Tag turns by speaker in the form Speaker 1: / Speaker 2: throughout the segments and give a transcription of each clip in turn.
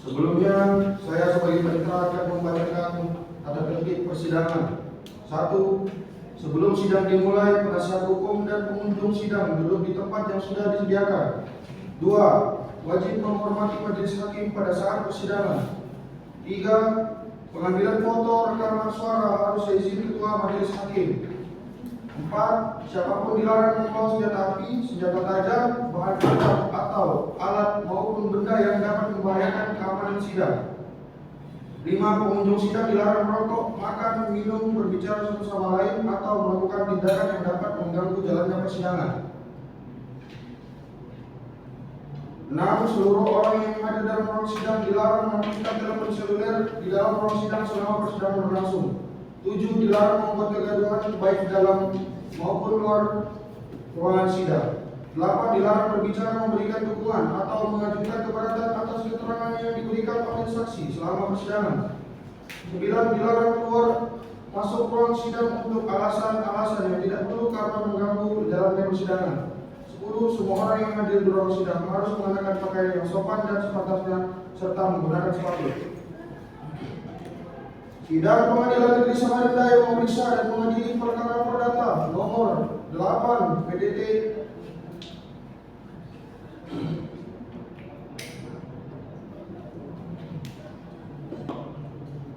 Speaker 1: Sebelumnya, saya sebagai panitera akan membacakan tanda tertib persidangan. 1. Sebelum sidang dimulai, penasihat hukum dan pengunjung sidang duduk di tempat yang sudah disediakan. 2. Wajib menghormati majelis hakim pada saat persidangan. 3. Pengambilan foto rekaman suara harus seizin ketua majelis hakim. 4. Siapapun dilarang membawa senjata api, senjata tajam, bahan peledak atau alat maupun benda yang dapat membahayakan keamanan sidang. 5. Pengunjung sidang dilarang merokok, makan, minum, berbicara satu sama lain atau melakukan tindakan yang dapat mengganggu jalannya persidangan. 6. Seluruh orang yang hadir dalam ruang sidang dilarang mengaktifkan telepon seluler di dalam ruang sidang selama persidangan berlangsung. 7. Dilarang membuat kegaduhan baik dalam maupun luar ruangan sidang. 8. Dilarang berbicara, memberikan dukungan atau mengajukan keberatan atas keterangan yang diberikan oleh saksi selama persidangan. 9. Dilarang keluar masuk ruang sidang untuk alasan-alasan yang tidak perlu karena mengganggu jalannya persidangan. 10. Semua orang yang hadir di ruang sidang harus mengenakan pakaian yang sopan dan sepantasnya serta menggunakan sepatu. Sidang Pengadilan Negeri Samarinda yang memeriksa dan mengadili perkara perdata nomor 8 PDT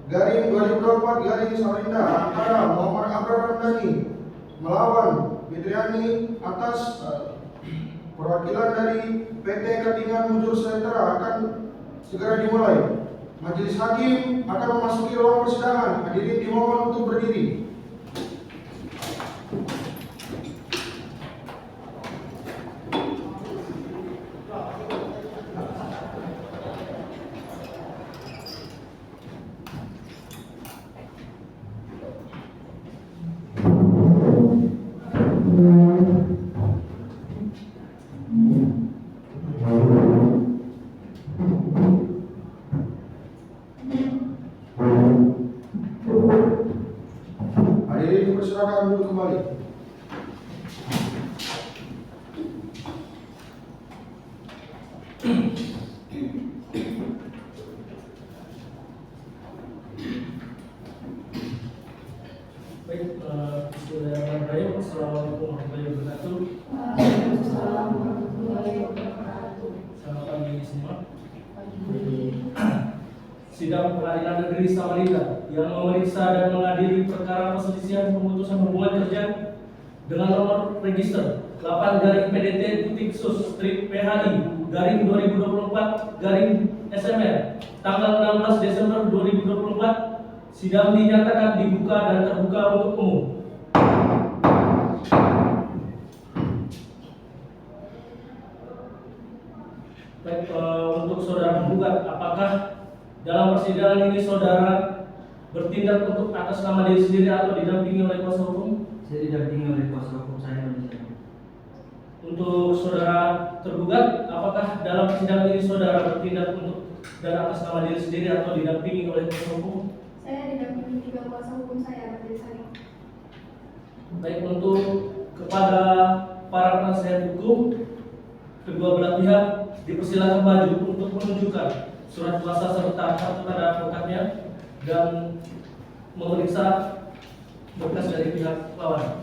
Speaker 1: garing 2024 garing Samarinda antara Muhammad Abrar Ramdhani melawan Fitriani atas perwakilan dari PT Katingan Mujur Sejahtera akan segera dimulai. Majelis hakim akan memasuki ruang persidangan. Hadirin dimohon untuk berdiri. Hadirin dipersilakan duduk kembali.
Speaker 2: Baik, Bismillahirrahmanirrahim. Assalamualaikum warahmatullahi wabarakatuh. Selamat pagi semua. Sidang Pengadilan Negeri Samarinda yang memeriksa dan mengadili perkara perselisihan pemutusan hubungan kerja dengan nomor register 8-PDT-PHI-2024-SMR tanggal 16 Desember 2024. Sidang dinyatakan dibuka dan terbuka untuk umum. Baik, untuk saudara penggugat, apakah dalam persidangan ini saudara bertindak untuk atas nama diri sendiri atau didampingi oleh kuasa hukum?
Speaker 3: Saya didampingi oleh kuasa hukum saya di sini.
Speaker 2: Untuk saudara tergugat, apakah dalam persidangan ini saudara bertindak untuk dan atas nama diri sendiri atau didampingi oleh kuasa hukum?
Speaker 4: Saya didampingi juga kuasa hukum saya dari saya.
Speaker 2: Baik, untuk kepada para penasihat hukum, kedua belah pihak dipersilakan maju untuk menunjukkan surat kuasa serta kartu tanda advokatnya dan memeriksa berkas dari pihak lawan.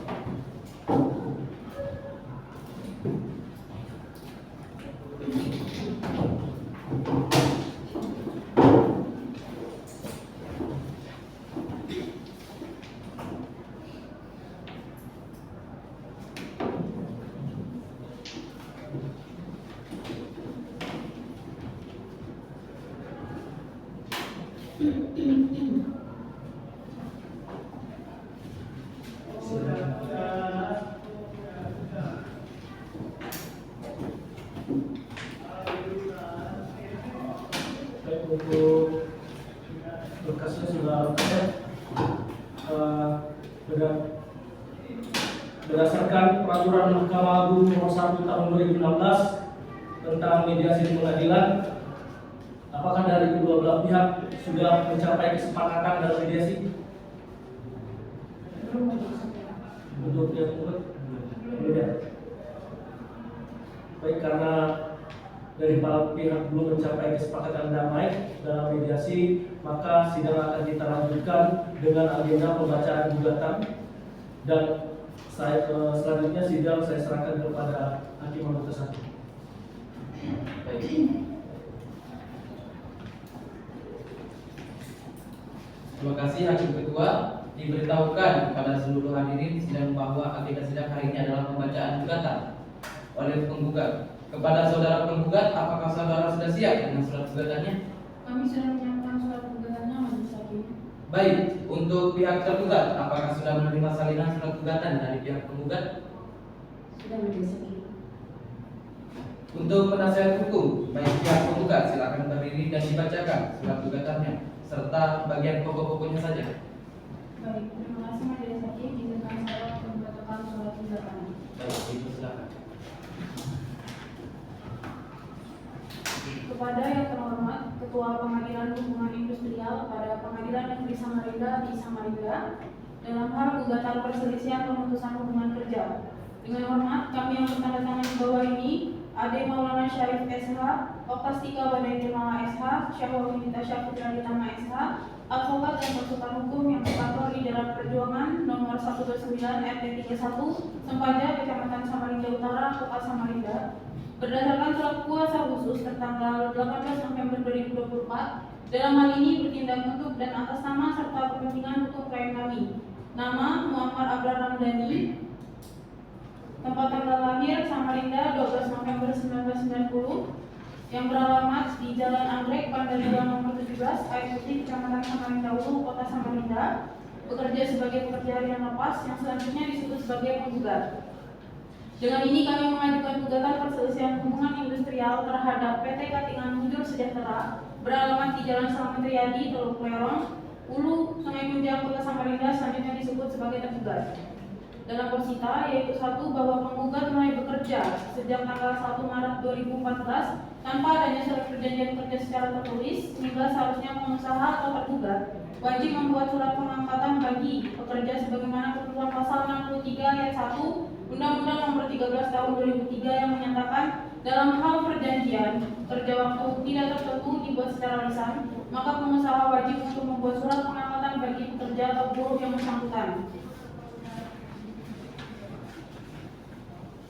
Speaker 2: Baik, untuk berkasnya sudah ada. Berdasarkan peraturan Mahkamah Agung nomor 1 tahun 2016 tentang mediasi di pengadilan, apakah dari kedua belah pihak sudah mencapai kesepakatan dalam mediasi? Untuk yang belum ya. Baik, karena dari para pihak belum mencapai kesepakatan damai dalam mediasi, maka sidang akan kita lanjutkan dengan agenda pembacaan gugatan dan selanjutnya sidang saya serahkan kepada hakim memutus hakim.
Speaker 5: Baik. Terima kasih Hakim Ketua. Diberitahukan kepada seluruh hadirin sidang bahwa agenda sidang hari ini adalah pembacaan gugatan oleh penggugat. Kepada saudara penggugat, apakah saudara sudah siap dengan surat gugatannya?
Speaker 4: Kami sudah menyiapkan surat gugatannya, Majelis Hakim.
Speaker 5: Baik, untuk pihak tergugat, apakah sudah menerima salinan surat gugatan dari pihak penggugat?
Speaker 4: Sudah, Majelis Hakim.
Speaker 5: Untuk penasihat hukum, baik pihak penggugat silakan berdiri dan dibacakan surat gugatannya serta bagian pokok-pokoknya saja.
Speaker 4: Baik, terima kasih Majelis Hakim. Izinkan saya membacakan surat gugatan.
Speaker 5: Baik, itu silakan.
Speaker 4: Kepada yang terhormat Ketua Pengadilan Hubungan Industrial pada Pengadilan Negeri Samarinda di Samarinda dalam hal gugatan perselisihan pemutusan hubungan kerja. Dengan hormat kami yang bertanda tangan di bawah ini Ade Maulana Syarif SH, Oktastika Badai Nirmala SH, Syahwawi Nita Syafudra Ditama SH, advokat dan konsultan hukum yang berkantor di Jalan Perjuangan nomor 129 RT 31 Sempaja, Kecamatan Samarinda Utara, Kota Samarinda. Berdasarkan surat kuasa khusus tertanggal 18 November 2024, dalam hal ini bertindak untuk dan atas nama serta kepentingan hukum klien kami. Nama Muhammad Abrar Ramdhani, tempat tanggal lahir Samarinda 12 November 1990, yang beralamat di Jalan Anggrek, Pandeglang nomor 17, Air Putih, Kecamatan Samarinda Ulu, Kota Samarinda, bekerja sebagai pekerja harian lepas yang selanjutnya disebut sebagai penggugat. Dengan ini kami mengajukan gugatan perselisihan hubungan industrial terhadap PT Katingan Mujur Sejahtera beralamat di Jalan Slamet Riyadi, Teluk Plerong, Ulu, Sungai Kunjang, Kota Samarinda, selanjutnya disebut sebagai tergugat. Dalam posita yaitu satu, bahwa penggugat mulai bekerja sejak tanggal 1 Maret 2014 tanpa adanya surat perjanjian kerja secara tertulis, sehingga seharusnya pengusaha atau tergugat wajib membuat surat pengangkatan bagi pekerja sebagaimana ketentuan pasal 63 ayat 1 Undang-Undang Nomor 13 Tahun 2003 yang menyatakan dalam hal perjanjian kerja waktu tidak tertentu dibuat secara lisan, maka pengusaha wajib untuk membuat surat pengangkatan bagi pekerja atau buruh yang bersangkutan.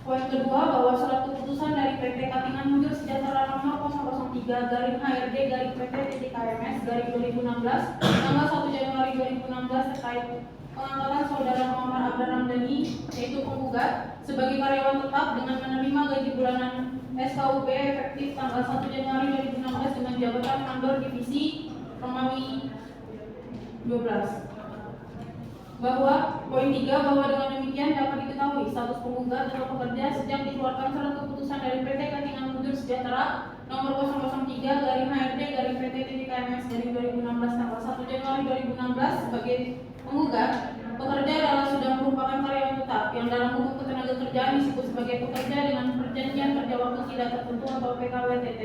Speaker 4: Poin kedua, bahwa surat keputusan dari PT Katingan Mujur Sejahtera nomor 001-PT-PT-KMS-2016 tanggal 1 Januari 2016 terkait pengangkatan saudara Muhammad Abrar Ramdhani yaitu penggugat sebagai karyawan tetap dengan menerima gaji bulanan SKUP efektif tanggal 1 Januari 2016 dengan jabatan mandor divisi Romawi 12. Bahwa poin 3, bahwa dengan demikian dapat diketahui status penggugat atau pekerja sejak dikeluarkan surat keputusan dari PT Katingan Mujur Sejahtera nomor 003-PT-PT-KMS-2016 tanggal 1 Januari 2016 sebagai penggugat. Pekerja adalah sudah merupakan karyawan tetap yang dalam hukum ketenagakerjaan disebut sebagai pekerja dengan perjanjian kerja waktu tidak tertentu atau PKWTT.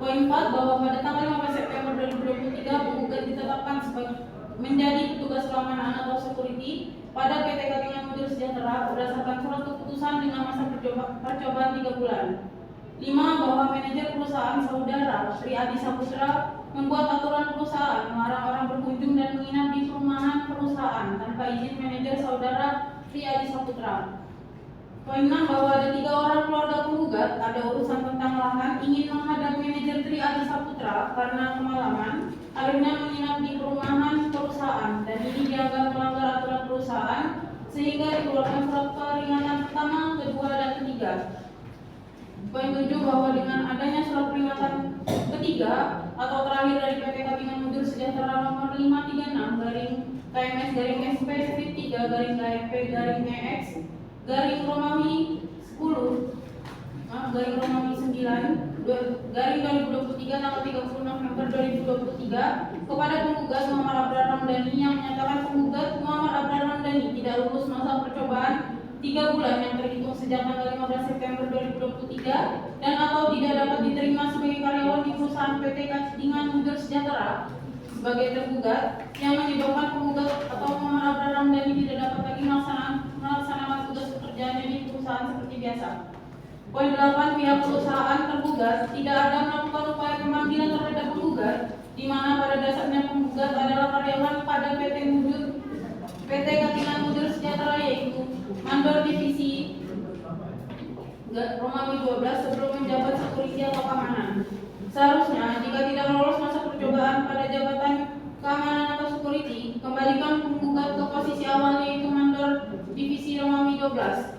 Speaker 4: Poin 4, bahwa pada tanggal 15 September 2023 penggugat ditetapkan sebagai menjadi petugas keamanan atau security pada PT Katingan Mujur Sejahtera berdasarkan surat keputusan dengan masa percobaan 3 bulan. 5, bahwa manajer perusahaan saudara Sri Adi Saputra membuat aturan perusahaan melarang orang berkunjung dan menginap di perumahan perusahaan tanpa izin manajer saudara Sri Adi Saputra. Poin 6, bahwa ada 3 orang keluarga penggugat ada urusan tentang lahan ingin menghadap manajer Sri Adi Saputra karena kemalaman, akhirnya menginap di perumahan perusahaan dan ini dianggap melanggar aturan perusahaan sehingga dikeluarkan surat peringatan pertama, kedua, dan ketiga. Poin 7, bahwa dengan adanya surat peringatan ketiga atau terakhir dari PT Katingan Mujur Sejahtera nomor 536-SP-3-KMS-PP-EX-Romawi 9/2023 tanggal 30 November 2023 kepada penggugat Muhammad Abrar Ramdhani yang menyatakan penggugat Muhammad Abrar Ramdhani tidak lulus masa percobaan 3 bulan yang terhitung sejak tanggal 15 September 2023 dan atau tidak dapat diterima sebagai karyawan di perusahaan PT Katingan Mujur Sejahtera sebagai tergugat yang menyebabkan penggugat atau Muhammad Abrar Ramdhani tidak dapat lagi melaksanakan tugas pekerjaannya di perusahaan seperti biasa. Poin 8, pihak perusahaan tergugat tidak ada melakukan upaya pemanggilan terhadap penggugat, di mana pada dasarnya penggugat adalah karyawan pada PT Katilan Mudur Sejahtera, yaitu mandor divisi Romawi 12 sebelum menjabat sekuriti atau keamanan. Seharusnya jika tidak lolos masa percobaan pada jabatan keamanan atau security, kembalikan penggugat ke posisi awal, yaitu mandor divisi Romawi 12.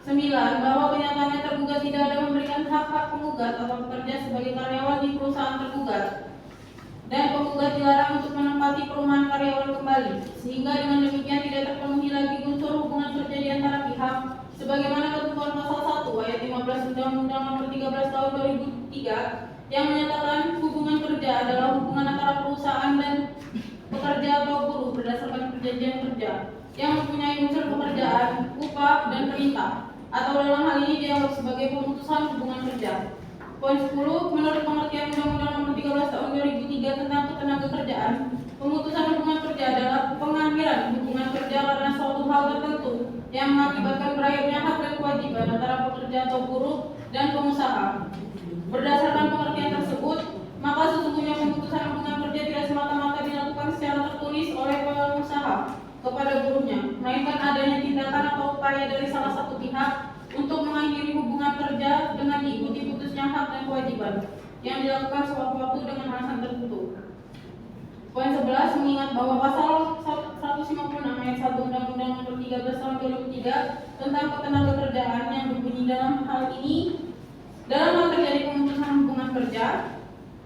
Speaker 4: 9. Bahwa kenyataannya tergugat tidak ada memberikan hak-hak penggugat atau pekerja sebagai karyawan di perusahaan tergugat, dan penggugat dilarang untuk menempati perumahan karyawan kembali, sehingga dengan demikian tidak terpenuhi lagi unsur hubungan kerja di antara pihak sebagaimana ketentuan pasal 1 ayat 15 Undang-Undang Nomor 13 Tahun 2003 yang menyatakan hubungan kerja adalah hubungan antara perusahaan dan pekerja atau buruh berdasarkan perjanjian kerja yang mempunyai unsur pekerjaan, upah, dan perintah, atau dalam hal ini dianggap sebagai pemutusan hubungan kerja. Poin 10, menurut pengertian Undang-Undang Nomor 13 Tahun 2003 tentang Ketenagakerjaan, pemutusan hubungan kerja adalah pengakhiran hubungan kerja karena suatu hal tertentu yang mengakibatkan berakhirnya hak dan kewajiban antara pekerja atau buruh dan pengusaha. Berdasarkan pengertian tersebut, maka sesungguhnya pemutusan hubungan kerja tidak semata-mata dilakukan secara tertulis oleh pengusaha kepada buruhnya, melainkan adanya tindakan atau upaya dari salah satu pihak untuk mengakhiri hubungan kerja dengan diikuti putusnya hak dan kewajiban yang dilakukan sewaktu-waktu dengan alasan tertentu. Poin 11, mengingat bahwa pasal 156 ayat 1 Undang-Undang Nomor 13 Tahun 2003 tentang Ketenagakerjaan yang berbunyi dalam hal terjadi pemutusan hubungan kerja,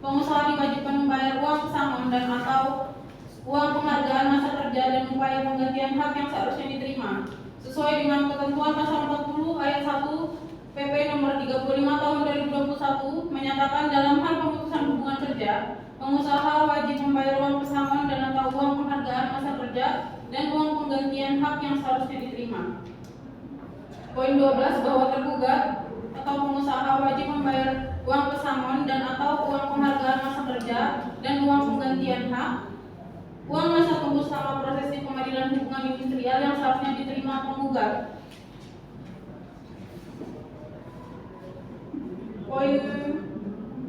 Speaker 4: pengusaha diwajibkan membayar uang pesangon dan atau uang penghargaan masa kerja dan upaya penggantian hak yang seharusnya diterima sesuai dengan ketentuan pasal 40 ayat 1 PP Nomor 35 Tahun 2021 menyatakan dalam hal pemutusan hubungan kerja, pengusaha wajib membayar uang pesangon dan atau uang penghargaan masa kerja dan uang penggantian hak yang seharusnya diterima. Poin 12, bahwa tergugat atau pengusaha wajib membayar uang pesangon dan atau uang penghargaan masa kerja dan uang penggantian hak, uang masa tunggu selama proses di pengadilan hubungan industrial yang seharusnya diterima penggugat. Poin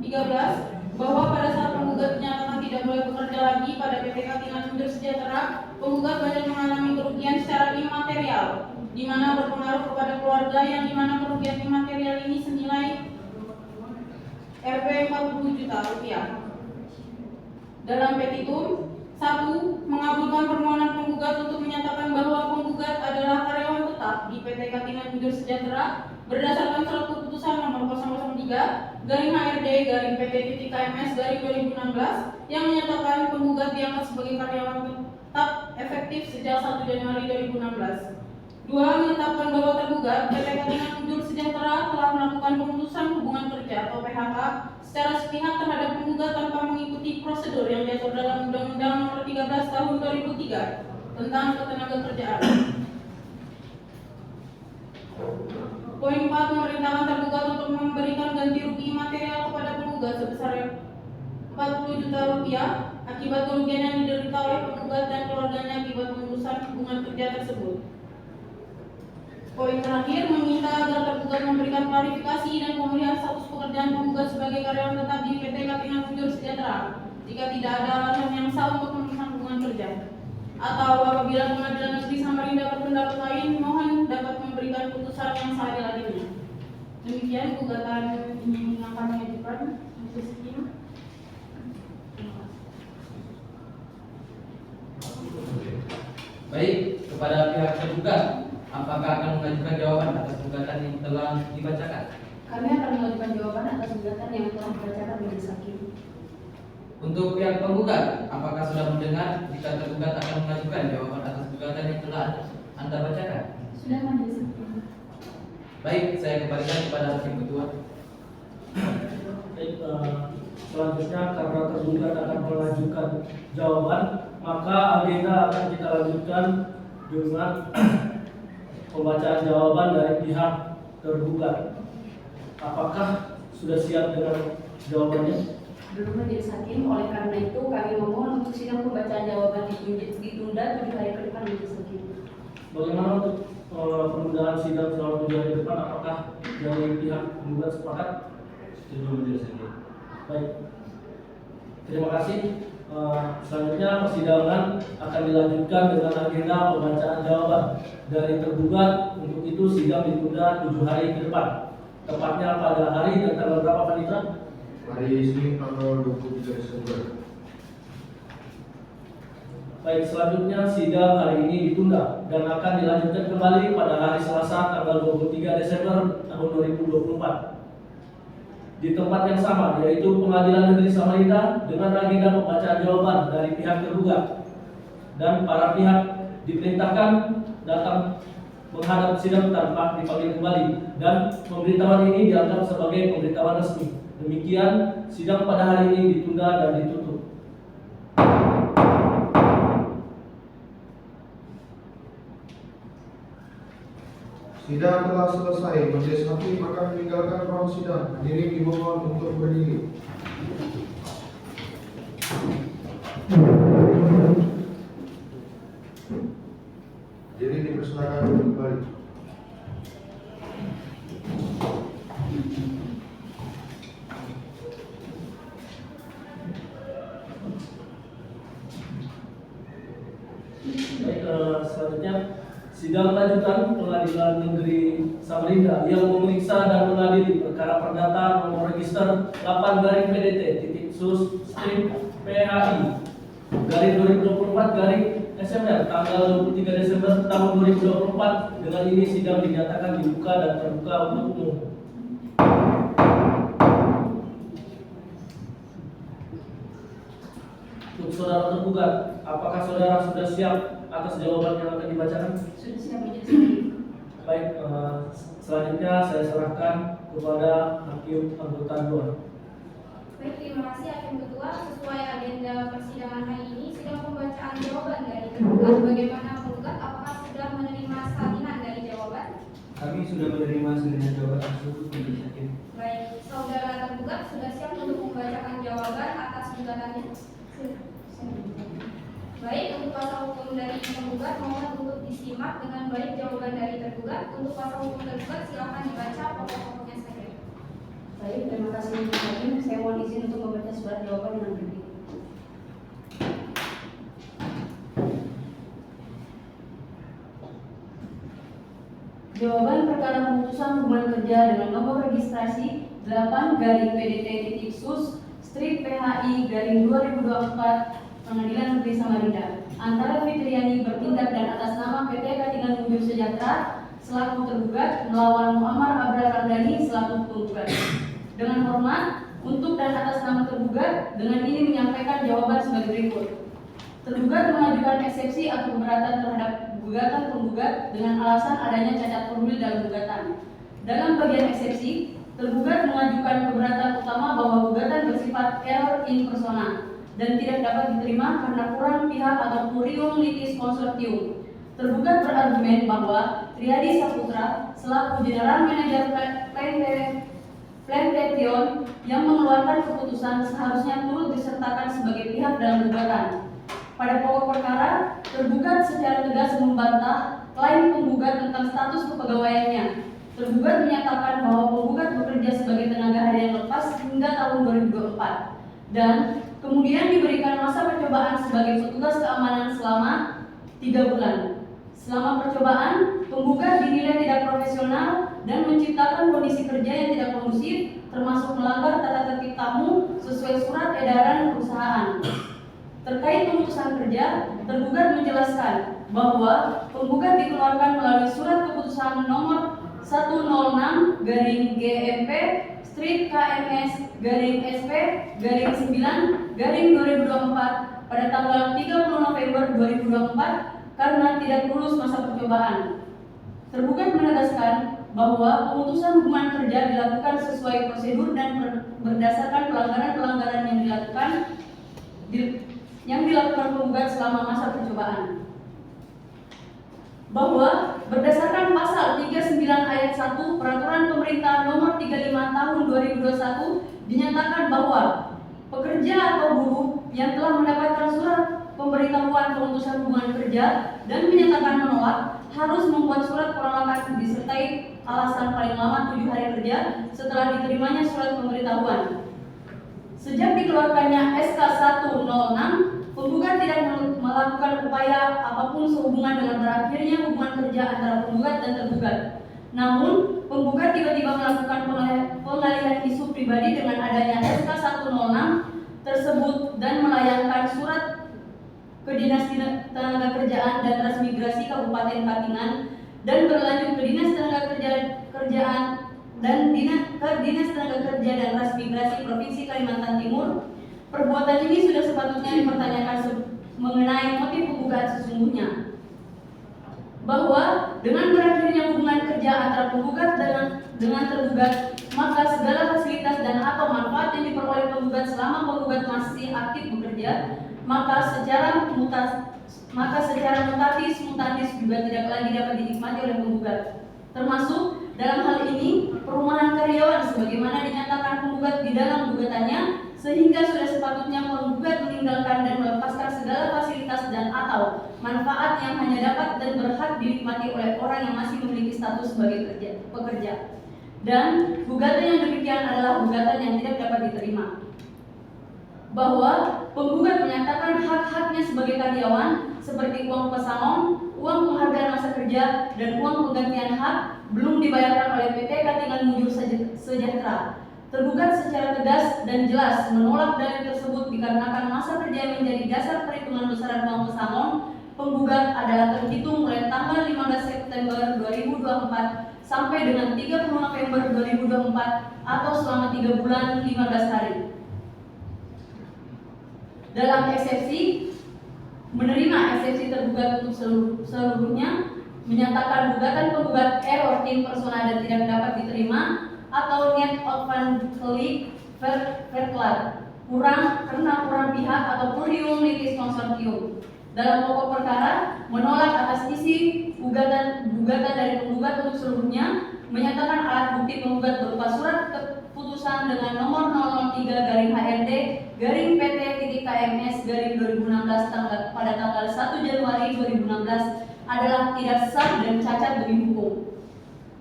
Speaker 4: 13, bahwa pada saat penggugat dinyatakan tidak boleh bekerja lagi pada PT Katilan Mudur Sejahtera, penggugat banyak mengalami kerugian secara imaterial, di mana berpengaruh kepada keluarga yang di mana kerugian imaterial ini senilai Rp 40 juta rupiah. Dalam petitum 1. Mengabulkan permohonan penggugat untuk menyatakan bahwa penggugat adalah karyawan tetap di PT Katilan Mudur Sejahtera berdasarkan surat keputusan nomor 003/PT.KMS/2016 yang menyatakan penggugat diangkat sebagai karyawan tetap efektif sejak 1 Januari 2016. 2. Menetapkan bahwa tergugat PT Katilan Mudur Sejahtera telah melakukan pemutusan hubungan kerja atau PHK secara sepihak terhadap penggugat tanpa mengikuti prosedur yang diatur dalam Undang-Undang Nomor 13 Tahun 2003 tentang Ketenagakerjaan. Poin 4, memerintahkan tergugat untuk memberikan ganti rugi material kepada penggugat sebesar 40 juta rupiah akibat kerugian yang diderita oleh penggugat dan keluarganya akibat pemutusan hubungan kerja tersebut. Poin terakhir, meminta agar tergugat memberikan klarifikasi dan pemulihan status pekerjaan penggugat sebagai karyawan tetap di PT Katilan Mudur Sejahtera jika tidak ada alasan yang sah untuk pemutusan hubungan kerja, atau apabila Pengadilan Negeri Samarinda berpendapat lain, mohon dapat memberikan putusan yang seadil-adilnya. Demikian gugatan ini yang kami ajukan.
Speaker 5: Baik, kepada pihak tergugat, apakah akan mengajukan jawaban atas gugatan yang telah dibacakan?
Speaker 4: Kami akan mengajukan jawaban atas gugatan yang telah dibacakan majelis hakim.
Speaker 5: Untuk pihak penggugat, apakah sudah mendengar jika tergugat akan mengajukan jawaban atas gugatan yang telah Anda bacakan?
Speaker 4: Sudah majelis hakim.
Speaker 5: Baik, saya kembalikan kepada Hakim Ketua.
Speaker 2: Baik, selanjutnya karena tergugat akan mengajukan jawaban, maka agenda akan kita lanjutkan dengan pembacaan jawaban dari pihak tergugat. Apakah sudah siap dengan jawabannya?
Speaker 4: Belum majelis hakim, oleh karena itu kami memohon untuk sidang pembacaan jawaban ditunda 7 hari ke depan majelis hakim.
Speaker 2: Bagaimana untuk penundaan sidang selama 7 hari ke depan? Apakah dari pihak penggugat sepakat?
Speaker 3: Setuju majelis hakim.
Speaker 2: Baik. Terima kasih. Selanjutnya persidangan akan dilanjutkan dengan agenda pembacaan jawaban dari tergugat. Untuk itu sidang ditunda 7 hari ke depan. Tepatnya pada hari dan tanggal berapa Pak Nitra?
Speaker 1: Hari Senin tanggal 23 Desember.
Speaker 2: Baik, selanjutnya sidang hari ini ditunda dan akan dilanjutkan kembali pada hari Selasa tanggal 23 Desember tahun 2024 di tempat yang sama, yaitu Pengadilan Negeri Samarinda, dengan agenda pembacaan jawaban dari pihak tergugat dan para pihak diperintahkan datang menghadap sidang tanpa dipanggil kembali, dan pemberitahuan ini dianggap sebagai pemberitahuan resmi. Demikian sidang pada hari ini ditunda dan ditutup.
Speaker 1: Sidang telah selesai. Majelis hakim akan meninggalkan ruang sidang. Hadirin dimohon untuk berdiri. Hadirin dipersilakan untuk kembali.
Speaker 2: Baik, selanjutnya sidang lanjutan Pengadilan Negeri Samarinda yang memeriksa dan mengadili perkara perdata nomor register 8-PDT/PHI/2024 tanggal 23 Desember tahun 2024. Dengan ini sidang dinyatakan dibuka dan terbuka untuk umum. Untuk saudara tergugat, apakah saudara sudah siap atas jawaban yang akan dibacakan?
Speaker 4: Sudah siap majelis hakim.
Speaker 2: Baik, selanjutnya saya serahkan kepada Hakim Anggota 2.
Speaker 6: Baik, terima kasih Hakim Ketua. Sesuai agenda persidangan hari ini, sidang pembacaan jawaban dari tergugat. Bagaimana penggugat? Apakah sudah menerima salinan dari jawaban?
Speaker 3: Kami sudah menerima salinan jawaban tersebut majelis hakim.
Speaker 6: Baik, saudara tergugat sudah siap untuk membacakan jawaban atas gugatannya? Baik, untuk kuasa hukum dari penggugat mohon untuk disimak dengan baik jawaban dari tergugat. Untuk kuasa hukum tergugat silakan dibaca pokok-pokoknya saja.
Speaker 4: Baik, terima kasih majelis hakim. Saya mohon izin untuk membaca surat jawaban dengan berdiri. Jawaban perkara pemutusan hubungan kerja dengan nomor registrasi 8-PDT/PHI/2024 Pengadilan Negeri Samarinda antara Fitriani bertindak dan atas nama PT Katingan Mujur Sejahtera selaku tergugat melawan Muhammad Abdul Ramdhani selaku penggugat. Dengan hormat, untuk dan atas nama tergugat, dengan ini menyampaikan jawaban sebagai berikut. Tergugat mengajukan eksepsi atau keberatan terhadap gugatan penggugat dengan alasan adanya cacat formulir dalam gugatan. Dalam bagian eksepsi, tergugat mengajukan keberatan utama bahwa gugatan bersifat error in persona dan tidak dapat diterima karena kurang pihak atau curium litis consortium. Tergugat berargumen bahwa Triadi Saputra selaku General Manager Plantation yang mengeluarkan keputusan seharusnya turut disertakan sebagai pihak dalam gugatan. Pada pokok perkara, tergugat secara tegas membantah klaim penggugat tentang status kepegawaiannya. Tergugat menyatakan bahwa penggugat bekerja sebagai tenaga harian lepas hingga tahun 2024 dan kemudian diberikan masa percobaan sebagai petugas keamanan selama 3 bulan. Selama percobaan, penggugat dinilai tidak profesional dan menciptakan kondisi kerja yang tidak kondusif, termasuk melanggar tata tertib tamu sesuai surat edaran perusahaan. Terkait pemutusan kerja, tergugat menjelaskan bahwa penggugat dikeluarkan melalui surat keputusan nomor 106/GMP/KMS/SP/9/2024 pada tanggal 30 November 2024 karena tidak lulus masa percobaan. Tergugat menegaskan bahwa pemutusan hubungan kerja dilakukan sesuai prosedur dan berdasarkan pelanggaran-pelanggaran yang dilakukan penggugat selama masa percobaan. Bahwa berdasarkan pasal 39 ayat 1 Peraturan Pemerintah Nomor 35 Tahun 2021 dinyatakan bahwa pekerja atau buruh yang telah mendapatkan surat pemberitahuan pemutusan hubungan kerja dan menyatakan menolak harus membuat surat penolakan disertai
Speaker 7: alasan paling lama 7 hari kerja setelah diterimanya surat pemberitahuan. Sejak dikeluarkannya SK 106, penggugat tidak melakukan upaya apapun sehubungan dengan berakhirnya hubungan kerja antara penggugat dan tergugat. Namun, penggugat tiba-tiba melakukan pengalihan isu pribadi dengan adanya SK 106 tersebut dan melayangkan surat ke Dinas Tenaga Kerjaan dan Transmigrasi Kabupaten Katingan dan berlanjut ke Dinas Tenaga Kerjaan dan Dinas Tenaga Kerja dan Transmigrasi Provinsi Kalimantan Timur. Perbuatan ini sudah sepatutnya dipertanyakan mengenai motif penggugat sesungguhnya, bahwa dengan berakhirnya hubungan kerja antara penggugat dengan tergugat, maka segala fasilitas dan atau manfaat yang diperoleh penggugat selama penggugat masih aktif bekerja, maka secara mutatis mutandis juga tidak lagi dapat dinikmati oleh penggugat. Termasuk dalam hal ini perumahan karyawan sebagaimana dinyatakan penggugat di dalam gugatannya, sehingga sudah sepatutnya penggugat meninggalkan dan melepaskan segala fasilitas dan atau manfaat yang hanya dapat dan berhak dinikmati oleh orang yang masih memiliki status sebagai pekerja. Dan gugatan yang demikian adalah gugatan yang tidak dapat diterima. Bahwa penggugat menyatakan hak-haknya sebagai karyawan seperti uang pesangon, uang penghargaan masa kerja, dan uang penggantian hak belum dibayarkan oleh PT Katingan Mujur Sejahtera. Tergugat secara tegas dan jelas menolak dalil tersebut dikarenakan masa kerja yang menjadi dasar perhitungan besaran uang pesangon penggugat adalah terhitung mulai tanggal 15 September 2024 sampai dengan 30 November 2024 atau selama 3 bulan 15 hari. Dalam eksepsi, menerima eksepsi tergugat untuk seluruhnya, menyatakan gugatan penggugat error in persona dan tidak dapat diterima, atau net offensive verklar karena kurang pihak atau plurium litis consortium. Dalam pokok perkara menolak atas isi gugatan dari penggugat untuk seluruhnya, menyatakan alat bukti penggugat berupa surat keputusan dengan nomor 003-HRD-PT-KMS-2016 pada tanggal 1 Januari 2016 adalah tidak sah dan cacat demi hukum.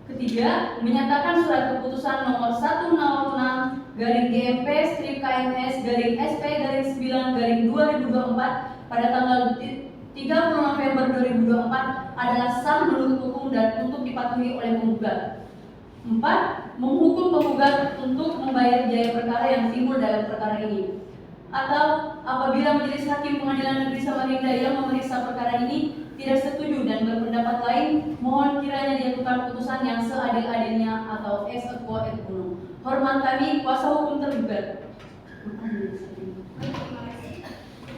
Speaker 7: Ketiga, menyatakan surat keputusan nomor 106-GMP-KMS-SP-9-2024 pada tanggal 30 November 2024 adalah sah menurut hukum dan untuk dipatuhi oleh penggugat. 4. Menghukum penggugat untuk membayar biaya perkara yang timbul dalam perkara ini. Atau apabila majelis hakim pengadilan negeri Samarinda yang memeriksa perkara ini tidak setuju dan berpendapat lain, mohon kiranya dijatuhkan putusan yang seadil-adilnya atau ex equo et uno. Hormat kami, kuasa hukum tergugat.
Speaker 6: Terima kasih.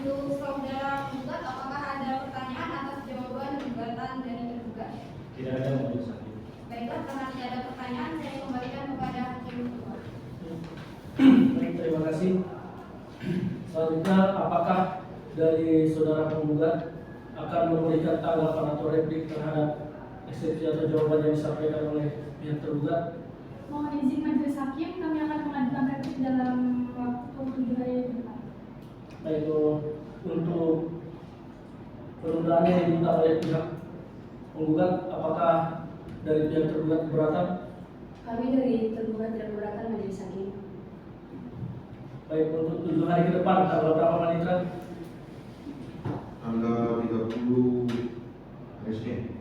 Speaker 6: Untuk saudara penggugat, apakah ada pertanyaan atas jawaban gugatan dari tergugat?
Speaker 2: Tidak ada majelis hakim.
Speaker 6: Baiklah, karena tidak ada pertanyaan, saya kembalikan kepada hakim ketua.
Speaker 2: Baik, terima kasih. Selanjutnya, apakah dari saudara penggugat akan memberikan tanggapan atau replik terhadap eksepsi atau jawaban yang disampaikan oleh pihak tergugat?
Speaker 8: Mohon izin majelis hakim, kami akan mengajukan replik dalam waktu 7 hari ke depan.
Speaker 2: Baik, untuk penundaan yang diminta oleh pihak penggugat, apakah dari pihak tergugat keberatan?
Speaker 7: Kami dari tergugat tidak keberatan majelis hakim.
Speaker 2: Baik, untuk 7 hari ke depan, tanggal berapa Manitra?
Speaker 1: Tanggal 30 hari Senin.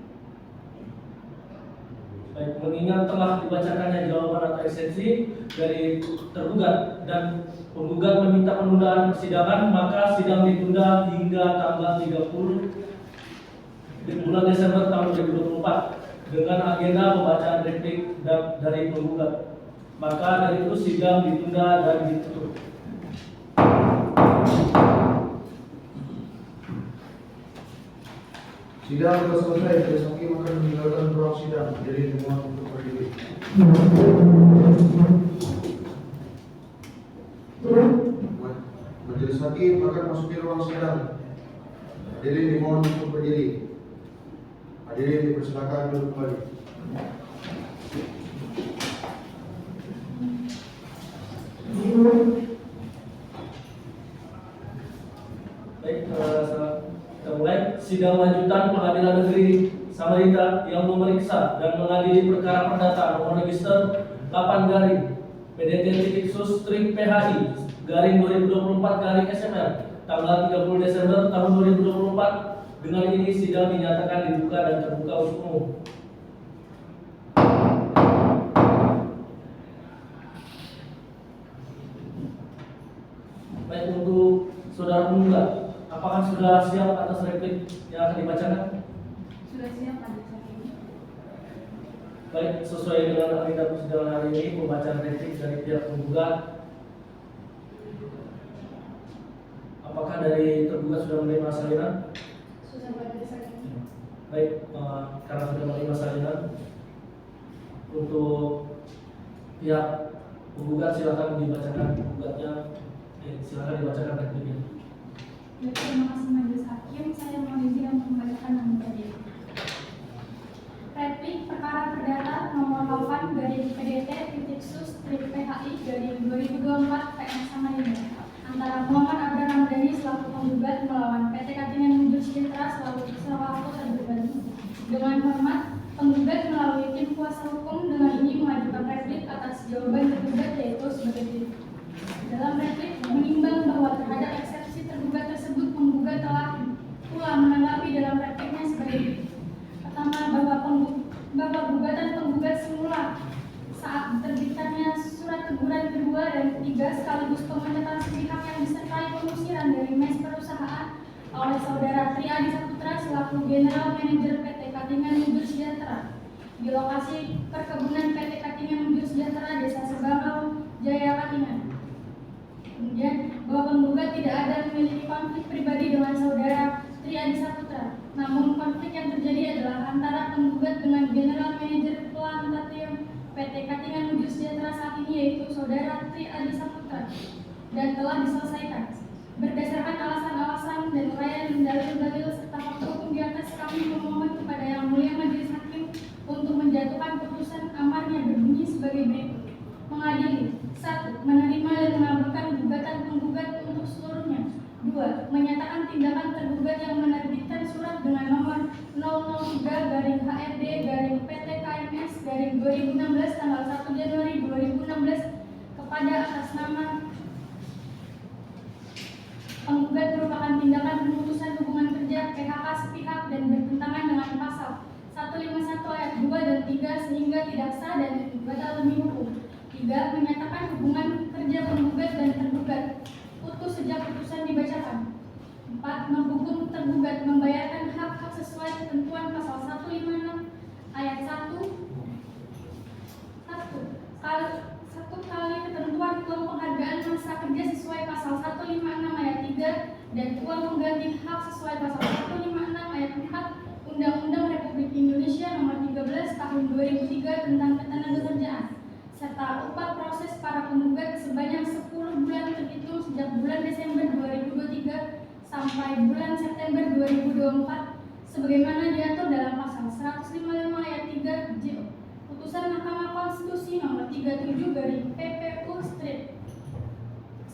Speaker 2: Baik, mengingat telah dibacakannya jawaban atau eksepsi dari tergugat dan penggugat meminta penundaan persidangan, maka sidang ditunda hingga tanggal 30 di bulan Desember tahun 2024 dengan agenda pembacaan replik dari penggugat. Maka dari itu sidang ditunda dan ditutup.
Speaker 1: Sidang sudah selesai, majelis hakim akan meninggalkan ruang sidang. Jadi dimohon untuk berdiri. Majelis hakim akan masuki ruang sidang. Hadirin dimohon untuk berdiri. Hadirin dipersilakan duduk kembali.
Speaker 2: Baik, kita mulai sidang lanjutan Pengadilan Negeri Samarinda yang memeriksa dan mengadili perkara perdata nomor register 8 garing PDT.sus/PHI garing 2024 garing SMR tanggal 30 Desember tahun 2024. Dengan ini sidang dinyatakan dibuka dan terbuka untuk umum. Baik, untuk saudara penggugat, apakah sudah siap atas replik yang akan dibacakan?
Speaker 4: Sudah siap majelis hakim.
Speaker 2: Baik, sesuai dengan agenda persidangan hari ini, pembacaan replik dari pihak penggugat. Apakah dari tergugat sudah menerima salinan?
Speaker 4: Sudah majelis hakim.
Speaker 2: Baik, karena sudah menerima salinan, untuk pihak penggugat silakan dibacakan penggugatnya. Silakan dibacakan repliknya.
Speaker 8: Baik, terima kasih majelis hakim. Saya mohon izin untuk membacakan yang tadi. Replik perkara perdata nomor 8 garing PDT.sus/PHI garing 2024 PM Samarinda antara Muhammad Abdul Ramadhani selaku penggugat melawan PT Katingan Muncul Sejahtera selaku tergugat. Dengan hormat, penggugat melalui tim kuasa hukum dengan ini mengajukan replik atas jawaban tergugat yaitu sebagai berikut. Dalam replik menimbang bahwa terhadap eksepsi tergugat tersebut penggugat telah pula menanggapi dalam repliknya sebagai berikut. Pertama, bahwa gugatan penggugat semula saat terbitkannya surat teguran kedua dan ketiga sekaligus pemecatan sepihak yang disertai pengusiran dari mes perusahaan oleh saudara Tri Adi Saputra selaku General Manager PT Katingan Muncul Sejahtera di lokasi perkebunan PT Katingan Muncul Sejahtera Desa Sebangau, Jaya Katingan. Kemudian, bahwa penggugat tidak ada memiliki konflik pribadi dengan saudara Tri Adi Saputra. Namun konflik yang terjadi adalah antara penggugat dengan General Manager Planetarium PT Katingan Muncul Sejahtera saat ini yaitu saudara Tri Adi Saputra dan telah diselesaikan. Berdasarkan alasan-alasan dan uraian dalil-dalil serta fakta hukum di atas, kami memohon kepada Yang Mulia Majelis Hakim untuk menjatuhkan putusan amar yang berbunyi sebagai berikut. Mengadili: 1. Menerima dan mengabulkan gugatan penggugat untuk seluruhnya. 2. Menyatakan tindakan tergugat yang menerbitkan surat dengan nomor 003-HRD-PT-KMS-2016 tanggal 1 Januari 2016 kepada atas nama penggugat merupakan tindakan pemutusan hubungan kerja PHK sepihak dan bertentangan dengan pasal 151 ayat 2 dan 3 sehingga tidak sah dan batal demi hukum. 3. Menyatakan hubungan kerja penggugat dan tergugat putus sejak putusan dibacakan. 4. Menghukum tergugat membayarkan hak-hak sesuai ketentuan pasal 156 ayat 1 kali ketentuan uang penghargaan masa kerja sesuai pasal 156 ayat 3 dan uang pengganti hak sesuai pasal 156 ayat 4 Undang-Undang Republik Indonesia Nomor 13 Tahun 2003 tentang Ketenagakerjaan serta upah proses para penggugat sebanyak 10 bulan terhitung sejak bulan Desember 2023 sampai bulan September 2024 sebagaimana diatur dalam pasal 155 ayat 3 JO. Putusan Mahkamah Konstitusi Nomor 37 garing PPU Strip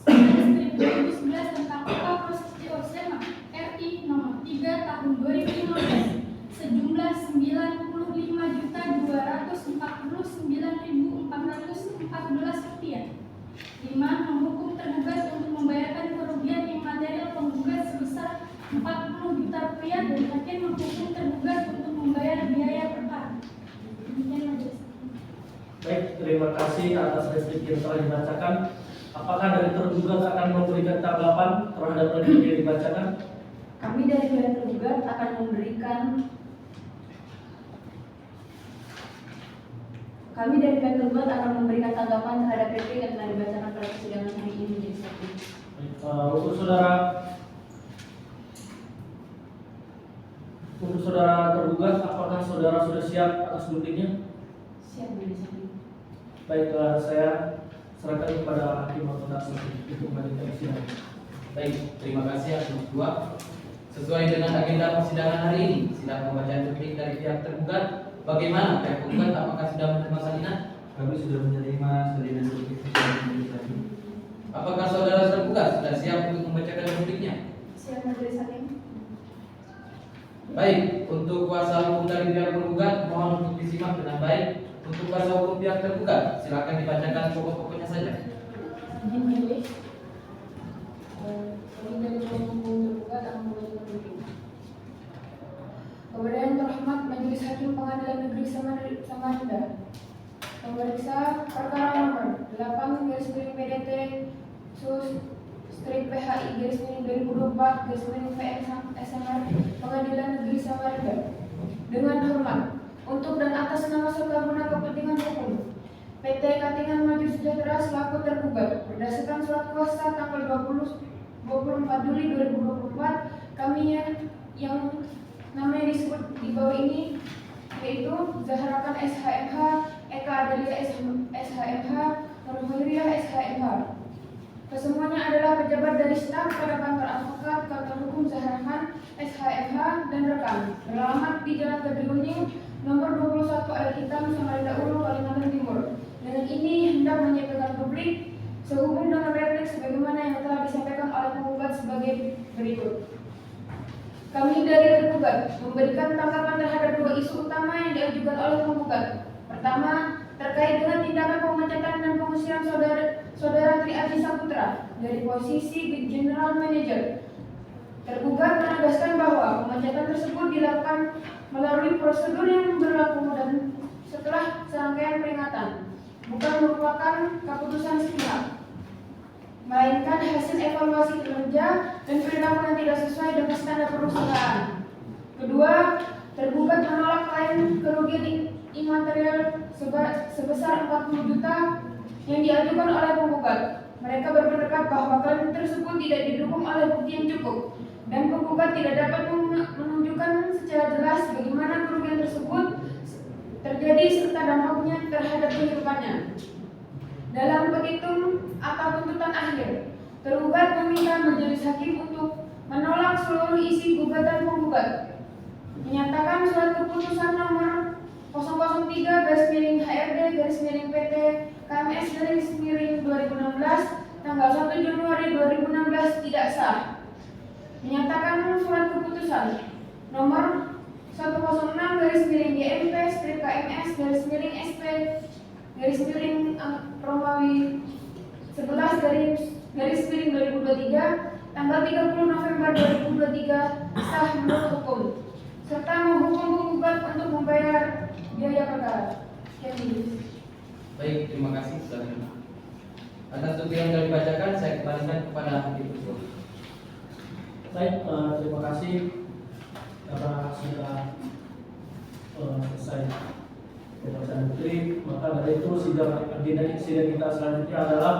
Speaker 8: 2011 tentang upah proses JO-SEMA RI Nomor 3 Tahun 2015 sejumlah 95.249.414 rupiah. 5. Menghukum tergugat untuk membayarkan kerugian imaterial penggugat sebesar 40 juta rupiah dan hakim menghukum tergugat untuk membayar biaya perkara. Demikian majelis.
Speaker 2: Baik, terima kasih atas replik yang telah dibacakan. Apakah dari tergugat akan memberikan tanggapan terhadap replik yang dibacakan?
Speaker 7: Kami dari pihak tergugat akan memberikan tanggapan terhadap replik yang telah dibacakan pada persidangan hari ini menjadi satu.
Speaker 2: Untuk saudara tergugat, apakah saudara sudah siap atas repliknya?
Speaker 7: Siap majelis hakim.
Speaker 2: Baik, saya serahkan kepada hakim atau saksi untuk melanjutkan sidang.
Speaker 5: Baik, terima kasih atas kedua. Sesuai dengan agenda persidangan hari ini, sidang pembacaan replik dari pihak tergugat. Bagaimana pihak tergugat? Apakah sudah menerima salinan?
Speaker 3: Kami sudah menerima salinan replik majelis hakim.
Speaker 5: Apakah saudara tergugat sudah siap untuk membacakan repliknya?
Speaker 4: Siap majelis hakim.
Speaker 5: Baik, untuk kuasa hukum dari pihak penggugat mohon untuk disimak dengan baik. Untuk kuasa hukum pihak tergugat, silakan dibacakan pokok-pokoknya saja.
Speaker 4: Izin majelis. Kami dari hukum tergugat akan membacakan begini. Kepada yang terhormat Majelis Hakim Pengadilan Negeri Samarinda, memeriksa perkara nomor 8/PDT /PHI/2024/VM Pengadilan Negeri Samarinda dengan hormat untuk dan atas nama serta guna kepentingan hukum PT Katingan Maju Sejahtera selaku tergugat berdasarkan surat kuasa tanggal 24 Juli 2024 kami yang namanya disebut di bawah ini yaitu Zahrakan SHMH, Eka Adelia SHMH, Nurhuliyah SHMH. Kesemuanya adalah pejabat dari staf pada kantor advokat kantor hukum Zahrakan SHMH dan rekan beralamat di Jalan Kediriuning nomor 21 Air Hitam Samarinda Ulu, Kalimantan Timur. Dengan ini hendak menyampaikan publik sehubung dengan replik sebagaimana yang telah disampaikan oleh penggugat sebagai berikut. Kami dari tergugat memberikan tanggapan terhadap dua isu utama yang diajukan oleh penggugat. Pertama, terkait dengan tindakan pemecatan dan pengusiran saudara Tri Aji Saputra dari posisi General Manager. Tergugat menegaskan bahwa pemecatan tersebut dilakukan melalui prosedur yang berlaku dan setelah serangkaian peringatan, bukan merupakan keputusan sepihak, melainkan hasil evaluasi kinerja dan perilaku yang tidak sesuai dengan standar perusahaan. Kedua, tergugat menolak klaim kerugian imaterial sebesar 40 juta yang diajukan oleh penggugat. Mereka berpendapat bahwa klaim tersebut tidak didukung oleh bukti yang cukup dan penggugat tidak dapat menunjukkan secara jelas bagaimana kerugian tersebut terjadi serta dampaknya terhadap kehidupannya. Dalam petitum atau tuntutan akhir, tergugat meminta majelis hakim untuk menolak seluruh isi gugatan penggugat, menyatakan surat keputusan nomor 003/HRD/PT KMS/2016 tanggal 1 Januari 2016 tidak sah. Menyatakan surat keputusan nomor 106/KMS/SP/Romawi 11/2023 tanggal 30 November 2023 sah menurut hukum serta menghukum penggugat untuk membayar biaya perkara.
Speaker 5: Baik, terima kasih sudah terima. Atas bukti yang sudah dibacakan, saya kembalikan kepada hakim tersebut.
Speaker 2: Baik, terima kasih karena sudah selesai pembacaan bukti. Maka dari itu sidang kita selanjutnya adalah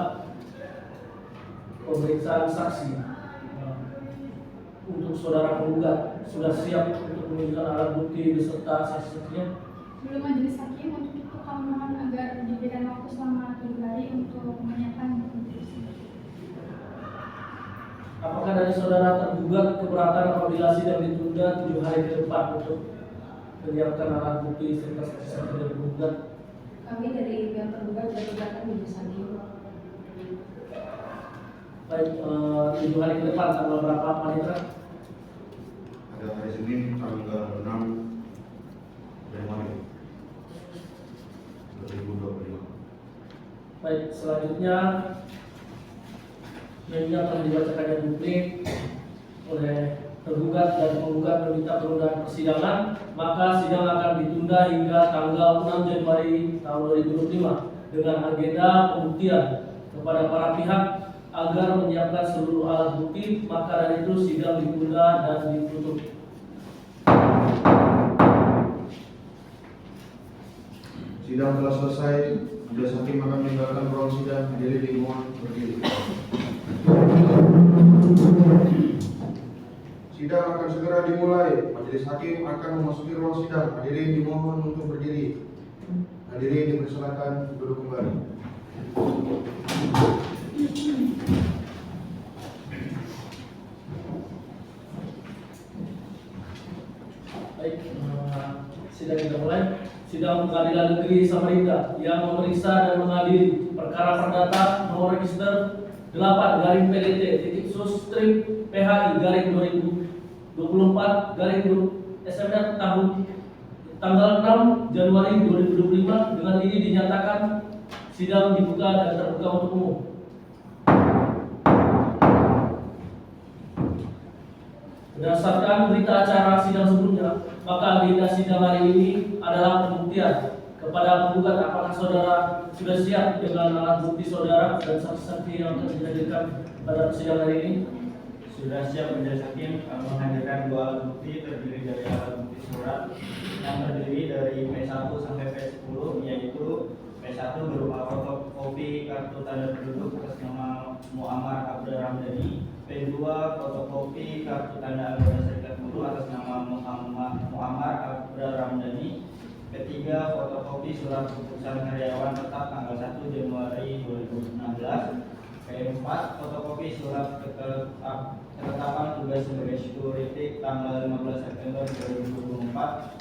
Speaker 2: pemeriksaan saksi. Untuk saudara penggugat sudah siap untuk menunjukkan alat bukti beserta saksi-saksinya?
Speaker 8: Sebelum majelis hakim, untuk itu kami mohon agar diberikan waktu selama 7 hari untuk menyiapkan bukti.
Speaker 2: Apakah dari saudara tergugat keberatan apabila sidang ditunda 7 hari ke depan untuk menyiapkan alat bukti serta saksi-saksi dari penggugat?
Speaker 4: Kami dari pihak tergugat dan keberatan majelis hakim.
Speaker 2: Baik, 7 hari ke depan tanggal berapa Panitra?
Speaker 1: Ada hari Senin tanggal 6 Januari 2025.
Speaker 2: Baik, selanjutnya yang telah dibacakannya bukti oleh tergugat dan penggugat meminta penundaan persidangan, maka sidang akan ditunda hingga tanggal 6 Januari tahun 2025 dengan agenda pembuktian kepada para pihak agar menyiapkan seluruh alat bukti. Maka dari itu sidang ditunda dan ditutup.
Speaker 1: Sidang telah selesai. Majelis hakim akan meninggalkan ruang sidang. Hadirin dimohon berdiri. Sidang akan segera dimulai. Majelis hakim akan memasuki ruang sidang. Hadirin dimohon untuk berdiri. Hadirin dipersilakan duduk kembali.
Speaker 2: Baik, sidang kita mulai. Sidang Pengadilan Negeri Samarinda yang memeriksa dan mengadili perkara perdata nomor register 8/PDT/PHI/2024 SMR tahun tanggal 6 Januari 2025. Dengan ini dinyatakan sidang dibuka dan terbuka untuk umum. Berdasarkan berita acara sidang sebelumnya, maka agenda sidang hari ini adalah pembuktian kepada penggugat apakah saudara sudah siap dengan alat bukti saudara dan saksi-saksi yang akan dihadirkan pada persidangan hari ini.
Speaker 3: Sudah siap majelis hakim menghadirkan dua alat bukti terdiri dari alat bukti surat yang terdiri dari P1 sampai P10, yaitu P1 berupa fotokopi kartu tanda penduduk atas nama Muammar Abdul Ramdhani, P2 fotokopi kartu tanda anggota serikat buruh atas nama Muammar Abdul Ramdhani, P3 fotokopi surat keputusan karyawan tetap tanggal 1 Januari 2016, P4 fotokopi surat ketetapan tugas sebagai security tanggal 15 September 2024,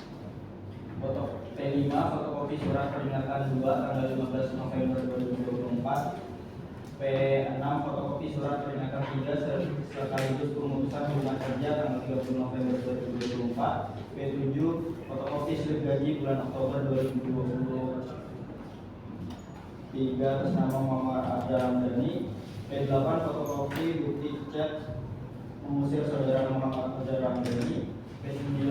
Speaker 3: P5 fotokopi surat peringatan 2 tanggal 15 November 2024, P6 fotokopi surat peringatan 3 sekaligus pemutusan hubungan kerja tanggal 30 November 2024, P7 fotokopi slip gaji bulan Oktober 2023 atas nama Muammar Abdul Ramdhani, P8 fotokopi bukti cek mengusir saudara Muammar Abdul Ramdhani, P9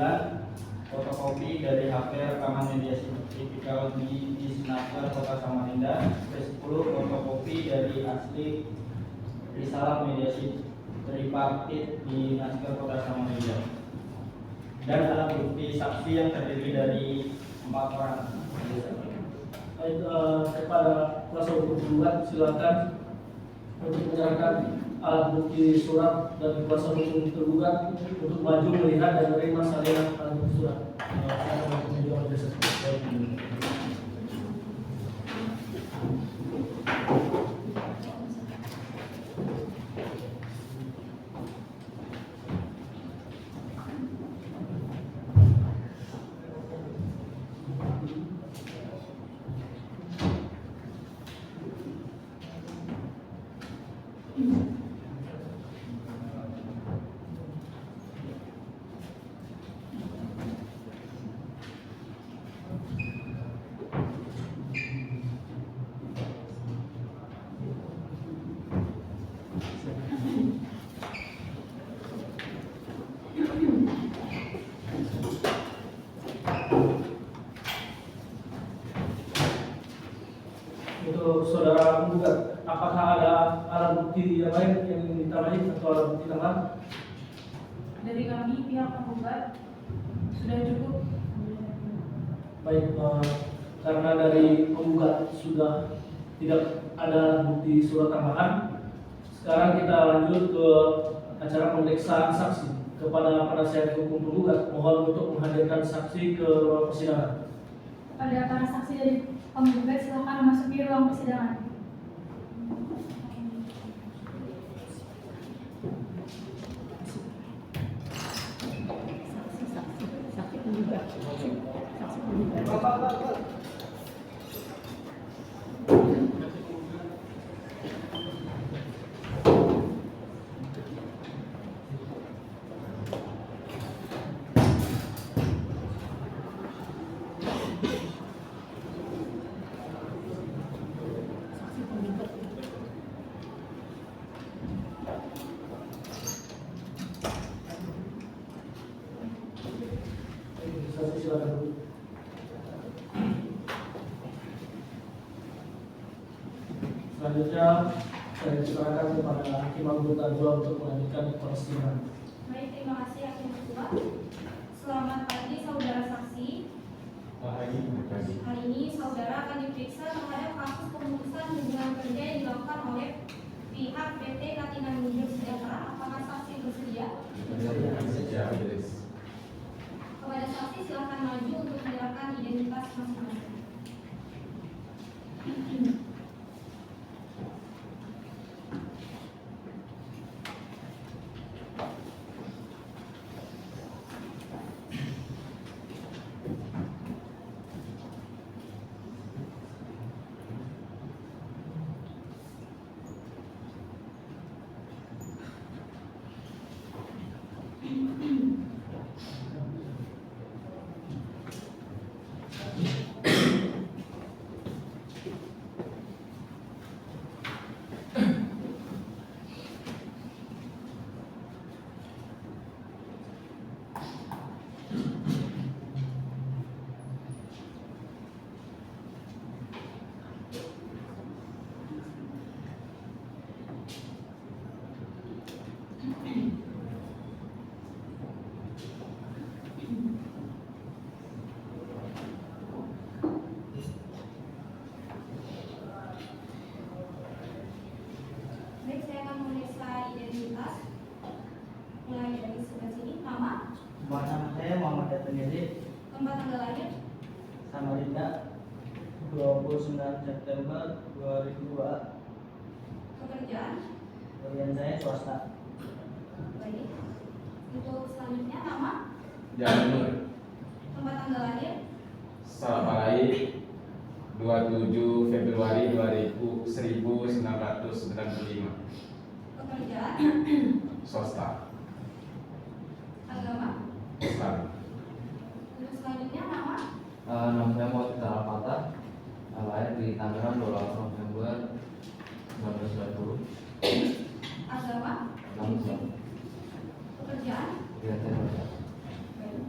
Speaker 3: fotokopi dari HP rekaman mediasi tipikal di Snaker Kota Samarinda, P10 fotokopi dari asli risalah mediasi tripartit di Nasker Kota Samarinda, dan alat bukti saksi yang terdiri dari 4 orang.
Speaker 2: Baik, kepada kuasa hukum penggugat silakan untuk menyerahkan alat bukti surat dan kuasa hukum tergugat untuk maju melihat dan menerima salinan alat bukti surat. Untuk saudara penggugat, apakah ada alat bukti yang lain yang ingin ditambahin atau alat bukti tambahan?
Speaker 4: Dari kami pihak penggugat sudah cukup.
Speaker 2: Baik, karena dari penggugat sudah tidak ada bukti surat tambahan, sekarang kita lanjut ke acara pemeriksaan saksi. Kepada penasihat hukum penggugat, mohon untuk menghadirkan saksi ke ruang persidangan.
Speaker 8: Pada para saksi dari penggugat silakan memasuki ruang persidangan.
Speaker 2: Saksi silakan. Selanjutnya saya silakan kepada Hakim Anggota 2 untuk melanjutkan persidangan.
Speaker 6: Baik, terima kasih Hakim Ketua. Selamat pagi saudara saksi. Hari ini saudara akan diperiksa terhadap kasus pemutusan hubungan kerja yang dilakukan oleh pihak PT Katinan Minyak Sejahtera. Apakah saksi bersedia? Kepada saksi silakan maju untuk menyerahkan identitas masing-masing. identitas. Mulai dari sebelah sini, nama,
Speaker 3: Nama saya Muhammad Dataniri,
Speaker 6: tempat tanggal lahir,
Speaker 3: Samarinda, 29 September 2002.
Speaker 6: pekerjaan.
Speaker 3: Pekerjaan saya swasta.
Speaker 6: Baik. Untuk selanjutnya nama,
Speaker 9: Janur
Speaker 6: tempat tanggal lahir,
Speaker 9: Salapalai 27 Februari 1995.
Speaker 6: pekerjaan,
Speaker 9: Swasta.
Speaker 6: agama.
Speaker 9: Islam.
Speaker 6: Untuk selanjutnya nama,
Speaker 5: Nama saya Muhammad Alfata, lahir di Tangerang 28 November 1990.
Speaker 6: agama,
Speaker 5: Nama Islam.
Speaker 6: pekerjaan.
Speaker 5: Tidak saya.
Speaker 6: Baik.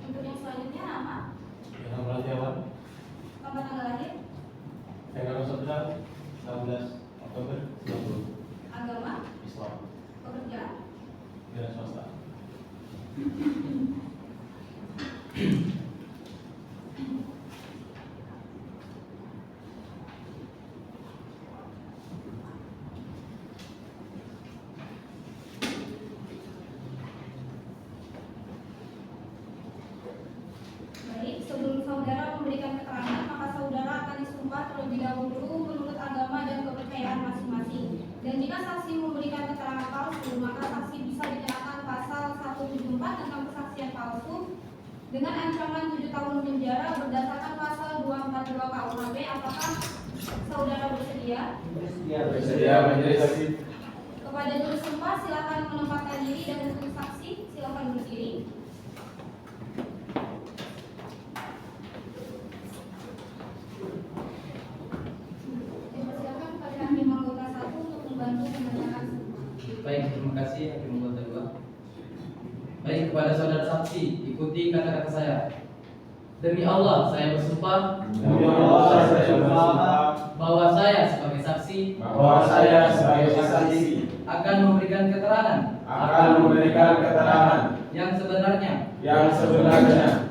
Speaker 6: Untuk yang selanjutnya nama,
Speaker 10: Yang Rajawan,
Speaker 6: tempat tanggal lahir,
Speaker 10: Tanggal 11 Oktober 90.
Speaker 6: agama,
Speaker 10: Islam,
Speaker 6: pekerjaan.
Speaker 10: dan swasta.
Speaker 6: Baik, sebelum saudara memberikan keterangan, maka saudara akan disumpah terlebih dahulu menurut agama dan kepercayaan masing-masing. Dan jika saksi memberikan keterangan palsu, maka saksi bisa dikenakan pasal 174 tentang kesaksian palsu dengan ancaman 7 tahun penjara berdasarkan pasal 242 KUHP. Apakah saudara bersedia?
Speaker 9: Bersedia menjadi saksi.
Speaker 6: Kepada juru sumpah silakan menempatkan diri, dan untuk saksi silakan berdiri. Dipersilakan kepada hakim anggota 1 untuk membantu pembacaan sumpah.
Speaker 5: Baik, terima kasih Hakim Anggota 2. Baik, kepada saudara saksi, ikuti kata-kata saya. Demi Allah, saya bersumpah
Speaker 9: Demi Allah, saya bersumpah
Speaker 5: bahwa saya sebagai saksi
Speaker 9: bahwa saya sebagai saksi
Speaker 5: akan memberikan keterangan yang sebenarnya,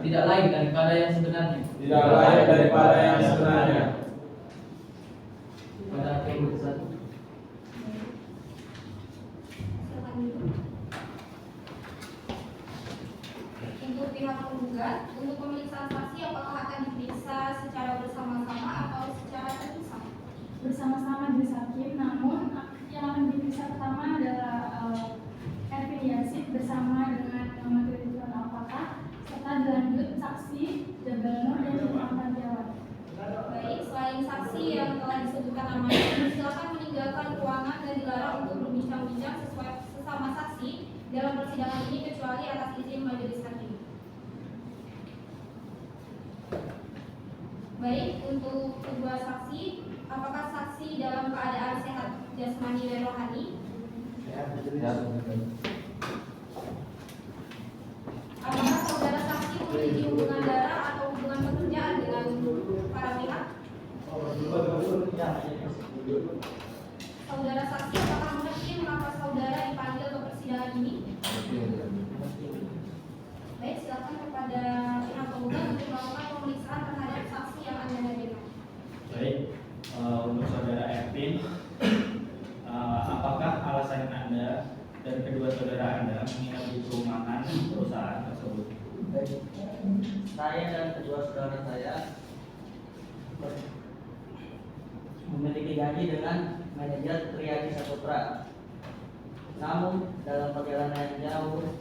Speaker 5: tidak lain daripada yang sebenarnya. Kepada Hakim Anggota 1.
Speaker 6: Silakan duduk. Untuk pihak penggugat, untuk pemeriksaan saksi apakah akan diperiksa secara bersama-sama atau secara terpisah?
Speaker 8: Bersama-sama di Hakim, namun yang akan diperiksa pertama adalah Ervin Yasid bersama dengan Muhammad Ridwan Alfata, serta dilanjut saksi Jabal Nur dan Imam Panjawan.
Speaker 6: Baik, selain saksi yang telah disebutkan namanya, silakan meninggalkan ruangan dan dilarang untuk berbincang-bincang sesama saksi dalam persidangan ini kecuali atas izin majelis hakim. Baik, untuk kedua saksi, apakah saksi dalam keadaan sehat jasmani dan rohani? Apakah saudara saksi memiliki hubungan darah atau hubungan pekerjaan dengan para pihak? Saudara saksi, apakah mengerti mengapa saudara dipanggil ke persidangan ini? Baik, silakan kepada pihak penggugat untuk melakukan pemeriksaan terhadap saksi yang Anda hadirkan.
Speaker 3: Baik, untuk saudara Ervin, apakah alasan Anda dan kedua saudara Anda menginap di perumahan perusahaan tersebut?
Speaker 11: Baik, saya dan kedua saudara saya memiliki janji dengan manajer Triadi Saputra. Namun dalam perjalanan yang jauh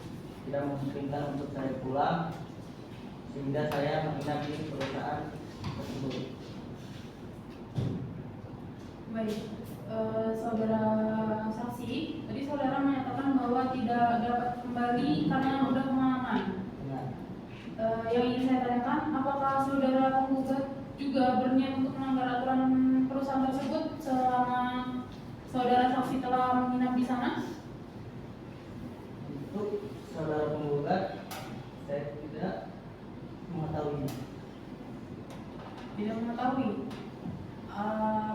Speaker 11: tidak memungkinkan untuk saya pulang, sehingga saya menginap di perusahaan tersebut.
Speaker 4: Baik, saudara saksi, tadi saudara menyatakan bahwa tidak dapat kembali karena udah kemalaman.
Speaker 11: Benar.
Speaker 4: Yang ingin saya tanyakan, apakah saudara penggugat juga berniat untuk melanggar aturan perusahaan tersebut selama saudara saksi telah menginap di sana?
Speaker 11: Untuk saudara penggugat, saya tidak mengetahuinya.
Speaker 4: Tidak mengetahui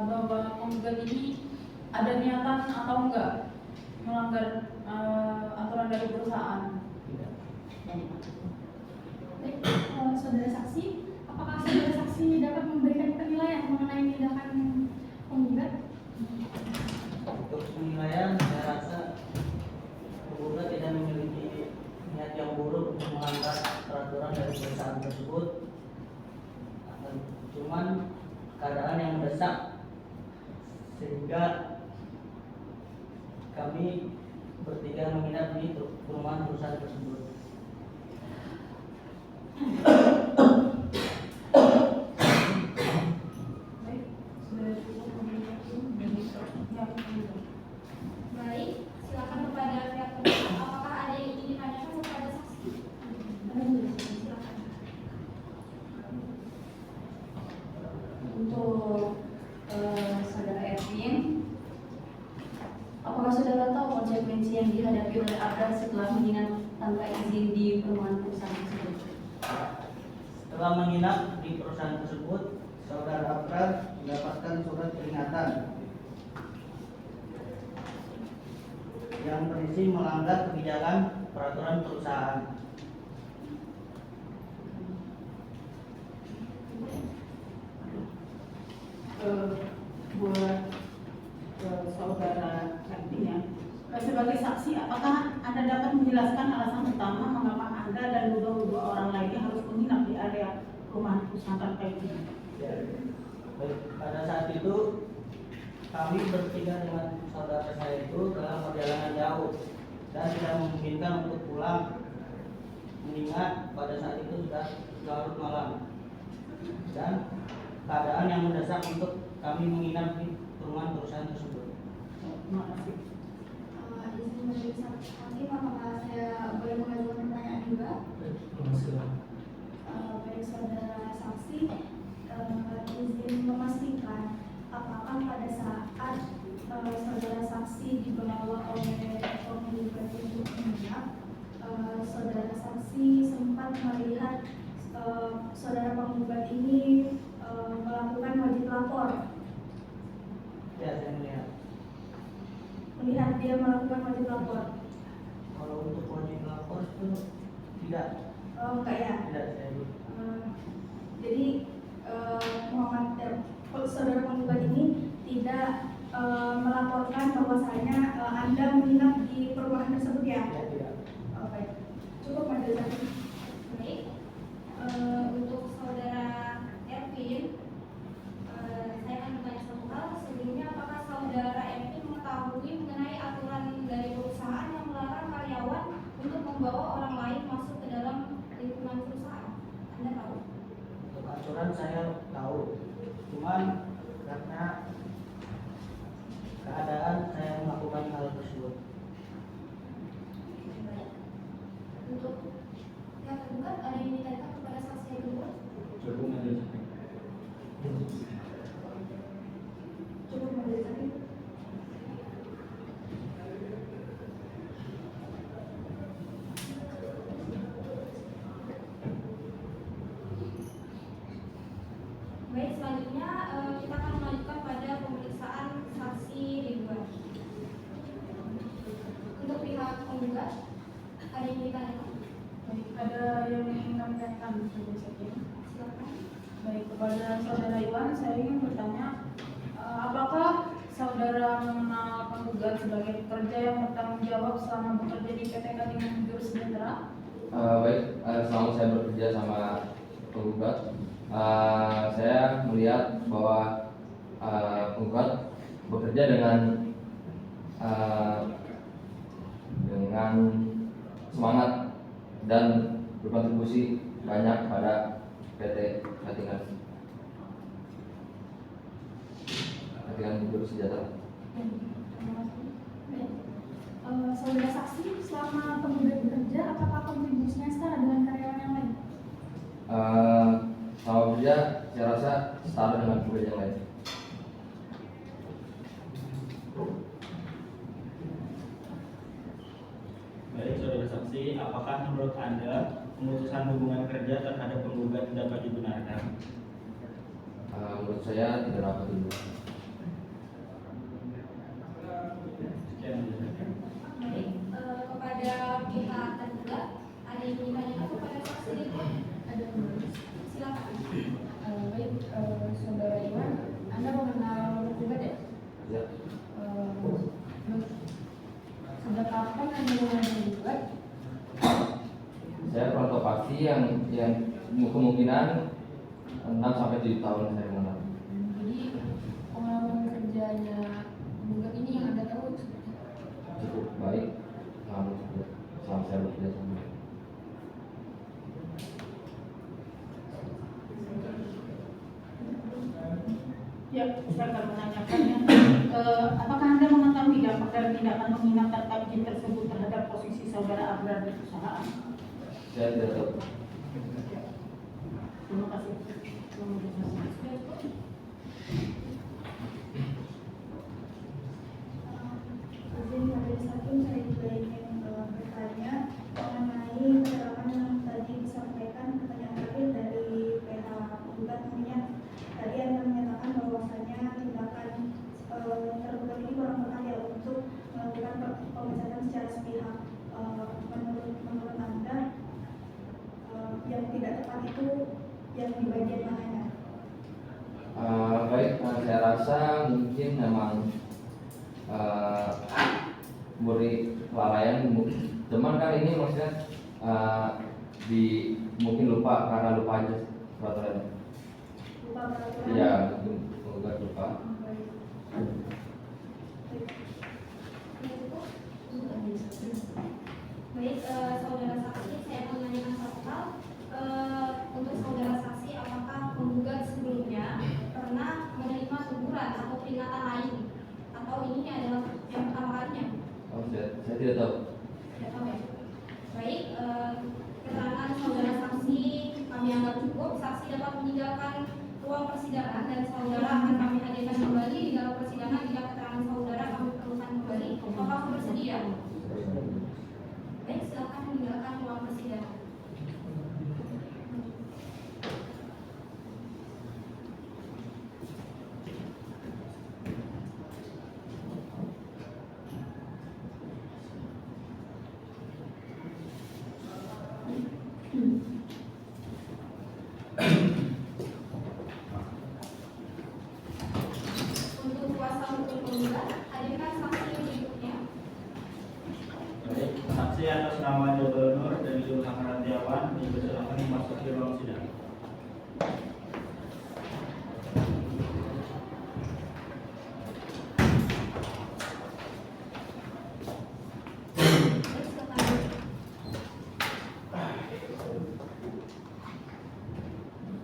Speaker 4: bahwa penggugat ini ada niatan atau enggak melanggar aturan dari perusahaan.
Speaker 11: Tidak.
Speaker 8: Baik, saudara saksi, apakah saudara saksi dapat memberikan penilaian mengenai tindakan penggugat?
Speaker 11: Untuk penilaian, saya rasa penggugat tidak memiliki niat yang buruk untuk melanggar peraturan dari perusahaan tersebut. Cuman keadaan yang mendesak sehingga kami bertiga menginap di perumahan perusahaan tersebut.
Speaker 4: Baik, sudah cukup memberikan dari pihak penggugat.
Speaker 6: Baik, silakan kepada pihak terkait. Apakah ada yang ingin ditanyakan kepada saksi? Silakan.
Speaker 7: Untuk saudara Erwin, apakah saudara tahu konsekuensi yang dihadapi oleh Abrar setelah menginap tanpa izin di perumahan perusahaan tersebut?
Speaker 11: Setelah menginap di perusahaan tersebut, saudara Abrar mendapatkan surat peringatan yang berisi melanggar kebijakan peraturan perusahaan.
Speaker 4: Buat saudara Erwin ya, sebagai saksi, apakah Anda dapat menjelaskan alasan utama mengapa Anda dan dua orang lainnya harus menginap di area perumahan perusahaan tanpa izin?
Speaker 11: Baik, pada saat itu kami bertiga dengan saudara saya itu dalam perjalanan jauh dan tidak memungkinkan untuk pulang, mengingat pada saat itu sudah larut malam dan keadaan yang mendesak untuk kami menginap di perumahan perusahaan tersebut.
Speaker 4: Terima kasih.
Speaker 8: Izin dari saksi, apakah saya boleh mengajukan pertanyaan juga? Baik, saudara saksi, izin memastikan apakah pada saat saudara saksi dibawa oleh penggugat untuk menginap, saudara saksi sempat melihat saudara penggugat ini melakukan wajib lapor.
Speaker 11: Ya, saya
Speaker 8: Melihat dia melakukan wajib lapor.
Speaker 11: kalau untuk wajib lapor itu tidak,
Speaker 8: Oh, enggak ya?
Speaker 11: tidak saya
Speaker 8: Jadi saudara penggugat ini tidak melaporkan bahwasanya Anda menginap di perumahan tersebut ya?
Speaker 11: tidak.
Speaker 8: Oke, cukup majelis hakim.
Speaker 6: Baik, untuk saudara Erwin, saya akan bertanya satu hal. Sebelumnya, apakah saudara Erwin mengetahui mengenai aturan dari perusahaan yang melarang karyawan untuk membawa orang lain masuk ke dalam lingkungan perusahaan? Anda tahu?
Speaker 11: Untuk aturan saya tahu, cuman karena keadaan saya melakukan hal tersebut.
Speaker 6: Baik. Untuk pihak tergugat, ada yang ditanyakan kepada saksi yang kedua?
Speaker 9: Cukup majelis hakim.
Speaker 8: Cukup majelis hakim.
Speaker 6: Baik, selanjutnya kita akan melanjutkan pada pemeriksaan saksi Ridwan. Untuk pihak penggugat, ada yang ditanyakan?
Speaker 4: Baik, ada yang ingin kami tanyakan majelis hakim?
Speaker 6: Silakan.
Speaker 4: Baik, kepada saudara Iwan, saya ingin bertanya, apakah saudara mengenal penggugat sebagai pekerja yang bertanggung jawab selama bekerja di PT Katingan Juru Sejahtera?
Speaker 5: Baik, selama saya bekerja sama penggugat, saya melihat bahwa penggugat bekerja dengan semangat dan berkontribusi banyak pada PT Katingan Juru Sejahtera.
Speaker 8: Baik. Saudara saksi, selama penggugat bekerja, apakah kontribusinya setara dengan karyawan yang lain?
Speaker 5: Sama bekerja, saya rasa setara dengan pekerja yang lain.
Speaker 3: Baik, saudara saksi, apakah menurut Anda pemutusan hubungan kerja terhadap penggugat dapat dibenarkan?
Speaker 5: Menurut saya tidak dapat dibenarkan.
Speaker 3: Sekian.
Speaker 6: Baik, kepada pihak tergugat, Ada yang ditanyakan kepada saksi itu?
Speaker 8: Ada penulis.
Speaker 6: Silakan.
Speaker 8: Baik, saudara Iwan, Anda mengenal tergugat ya?
Speaker 5: Ya.
Speaker 8: Sudah kapan Anda mengenal tergugat?
Speaker 5: Saya kurang tahu pasti yang kemungkinan 6 sampai 7 tahun saya mengenal.
Speaker 8: Jadi pengalaman kerjanya tergugat ini yang Anda tahu seperti apa?
Speaker 5: Cukup baik, ngaruh juga selama saya bekerja sama.
Speaker 4: Ya, saya akan menanyakannya. Apakah Anda mengetahui dampak dari tindakan menghina terkait izin tersebut terhadap posisi saudara Abrar di perusahaan?
Speaker 5: Saya tidak tahu.
Speaker 4: Terima kasih.
Speaker 12: Izin majelis hakim, saya juga ingin bertanya mengenai keterangan yang tadi disampaikan, pertanyaan terakhir dari pihak penggugat. Tentunya tadi Anda menyatakan bahwasanya tindakan tergugat ini kurang berbahaya untuk melakukan pemecatan secara sepihak. Menurut Anda yang tidak tepat itu yang di bagian mananya?
Speaker 5: Baik, saya rasa mungkin memang muri kelalaian, cuman kan ini maksudnya mungkin lupa karena lupa aja peraturannya.
Speaker 12: Lupa peraturan?
Speaker 5: Iya, mungkin penggugat lupa.
Speaker 6: Baik, saudara saksi, saya akan menanyakan satu hal. Untuk saudara saksi, apakah penggugat sebelumnya pernah menerima teguran atau peringatan lain? Atau ini adalah yang pertama kalinya?
Speaker 5: Oh, saya tidak tahu.
Speaker 6: Tidak tahu ya? Baik, keterangan saudara saksi kami anggap cukup. Saksi dapat meninggalkan ruang persidangan dan saudara akan kami hadirkan kembali di dalam persidangan jika keterangan saudara kami perlukan kembali. Apakah bersedia? Baik, silakan meninggalkan ruang persidangan. Untuk kuasa hukum penggugat, hadirkan saksi berikutnya.
Speaker 3: Baik, saksi atas nama Gubernur dan Ibu Hangrantiawan dipersilakan memasuki ruang sidang.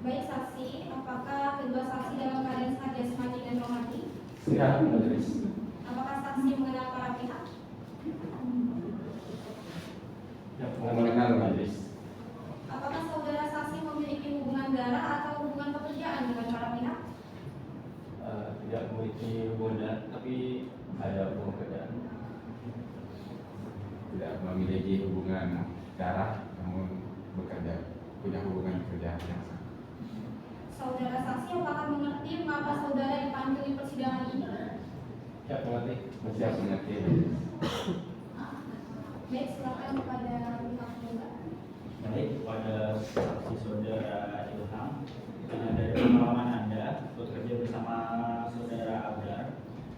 Speaker 6: Baik saksi, apakah kedua saksi dalam keadaan sehat jasmani dan rohani?
Speaker 9: Silakan majelis.
Speaker 6: Apakah saksi mengenal para pihak?
Speaker 9: Ya, mengenal majelis.
Speaker 6: Apakah saudara saksi memiliki hubungan darah atau hubungan pekerjaan dengan para pihak?
Speaker 10: Tidak memiliki hubungan, tapi ada hubungan pekerjaan.
Speaker 9: Tidak memiliki hubungan darah, namun bekerja, punya hubungan kerja yang sama.
Speaker 6: Saudara saksi apakah mengerti mengapa saudara dipanggil di persidangan ini?
Speaker 10: Ya, mengerti.
Speaker 9: Siap mengerti.
Speaker 6: Baik, silakan kepada pihak penggugat.
Speaker 3: Baik, kepada saksi saudara Ilham, dari pengalaman Anda bekerja bersama saudara Abrar,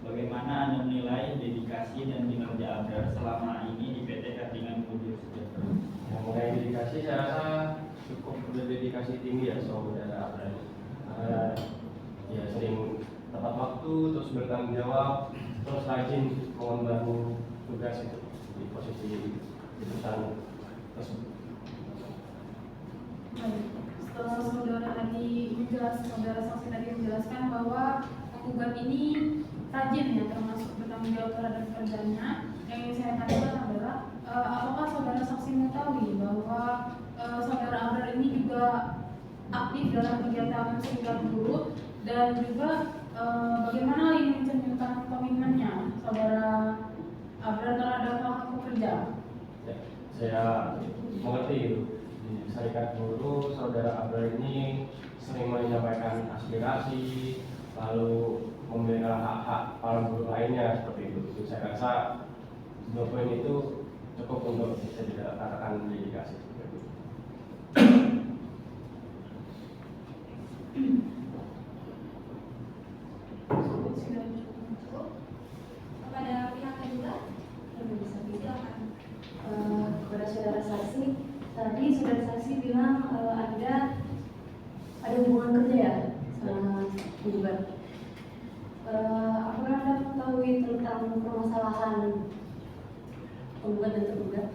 Speaker 3: bagaimana Anda menilai dedikasi dan kinerja Abrar selama ini di PT Kartingan Budi Sejahtera?
Speaker 10: Yang mengenai dedikasi, saya rasa cukup berdedikasi tinggi ya saudara Abrar. Ya sering tepat waktu, terus bertanggung jawab, terus rajin mengemban tugas itu di posisi di perusahaan tersebut.
Speaker 4: Setelah saudara saksi tadi menjelaskan bahwa penggugat ini rajin ya, termasuk bertanggung jawab terhadap pekerjaannya. Yang ingin saya tanyakan adalah apakah saudara saksi mengetahui bahwa saudara Abrar ini juga aktif dalam kegiatan serikat buruh dan juga bagaimana ini mencerminkan komitmennya saudara Abrar terhadap hak pekerja?
Speaker 10: Ya, saya mengerti itu. Di Serikat Buruh, saudara Abrar ini sering menyampaikan aspirasi, lalu membela hak-hak para buruh lainnya seperti itu. Saya rasa dua poin itu cukup untuk bisa dikatakan dedikasi.
Speaker 7: Tadi saudara saksi bilang Anda ada hubungan kerja ya sama penggugat. Apakah Anda mengetahui tentang permasalahan penggugat dan tergugat?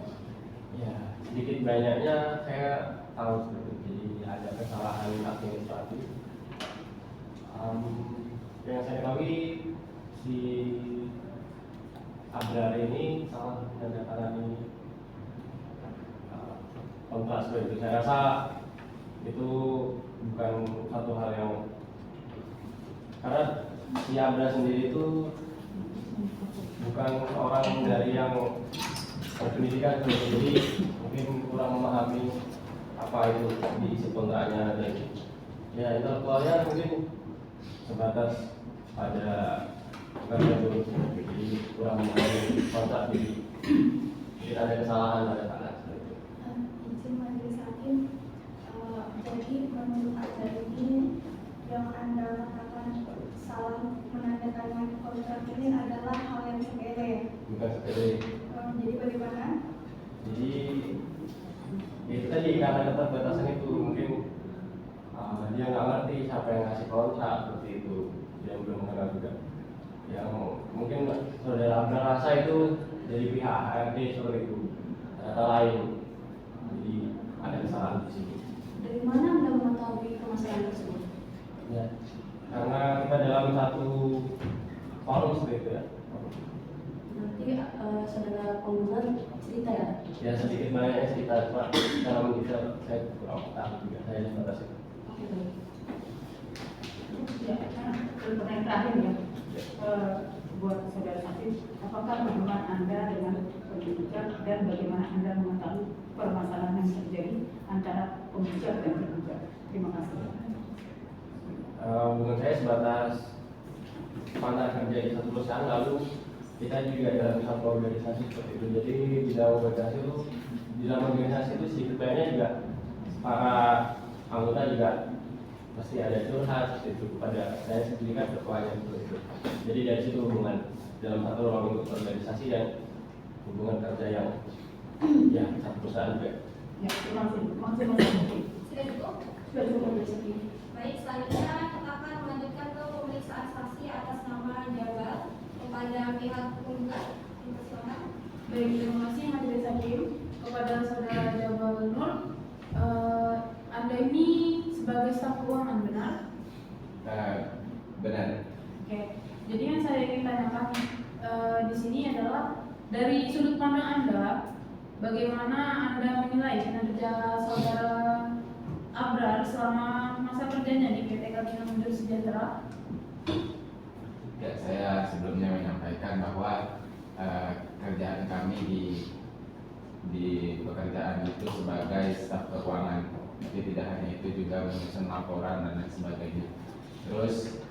Speaker 10: Ya, sedikit banyaknya saya tahu seperti itu. Jadi ada kesalahan administratif. Yang saya ketahui si Abrar ini salah menandatangani kontrak seperti itu. Saya rasa itu bukan satu hal yang, karena si Abrar sendiri itu bukan orang dari yang berpendidikan, jadi mungkin kurang memahami apa itu di isi kontraknya, dan ya intelektualnya mungkin sebatas pada kerja dulu, jadi kurang memahami kontrak, jadi mungkin ada kesalahan pada tangan seperti itu.
Speaker 12: Izin majelis hakim, jadi menurut Anda ini yang Anda katakan salah menandatangani kontrak ini adalah hal yang sepele.
Speaker 10: Bukan sepele.
Speaker 12: Jadi bagaimana?
Speaker 10: Jadi itu tadi, karena keterbatasan itu mungkin dia nggak ngerti siapa yang ngasih kontrak seperti itu, dia belum mengenal juga. Yang mungkin saudara Abrar rasa itu dari pihak HRD seperti itu, ternyata lain. Jadi ada kesalahan di sini.
Speaker 7: Dari mana Anda mengetahui permasalahan tersebut?
Speaker 10: Ya, karena kita dalam satu forum seperti itu ya.
Speaker 7: Nanti saudara penggugat cerita ya?
Speaker 10: Ya sedikit banyaknya cerita, cuma dalam detail saya kurang tahu juga, saya sebatas itu.
Speaker 7: Oke, baik.
Speaker 4: Ya, pertanyaan terakhir ya. Buat saudara saksi, apakah hubungan Anda dengan penggugat dan bagaimana Anda mengetahui permasalahan yang terjadi antara penggugat dan tergugat? Terima kasih.
Speaker 10: Menurut saya sebatas partner kerja di satu perusahaan, lalu kita juga dalam satu organisasi seperti itu. Jadi di dalam organisasi itu sedikit banyaknya juga para anggota juga pasti ada curhat seperti itu kepada saya sendiri, kan ketuanya seperti itu. Jadi dari situ hubungan dalam satu ruang organisasi dan hubungan kerja yang ya satu perusahaan juga.
Speaker 4: Ya, terima kasih. Makasih.
Speaker 6: Sudah cukup?
Speaker 4: Sudah cukup majelis hakim.
Speaker 6: Baik, selanjutnya kita akan melanjutkan ke pemeriksaan saksi atas nama Jabar kepada pihak penggugat. Silakan.
Speaker 4: Baik, terima kasih majelis hakim. Kepada saudara Jabal Nur, Anda ini sebagai staf keuangan, benar?
Speaker 9: Benar.
Speaker 4: Oke. Jadi yang saya ingin tanyakan di sini adalah dari sudut pandang Anda, bagaimana Anda menilai kinerja saudara Abrar selama masa kerjanya di PT Katinan Mundur Sejahtera?
Speaker 9: Ya, saya sebelumnya menyampaikan bahwa kerjaan kami di pekerjaan itu sebagai staf keuangan. Tapi tidak hanya itu, juga menyusun laporan dan lain sebagainya. Terus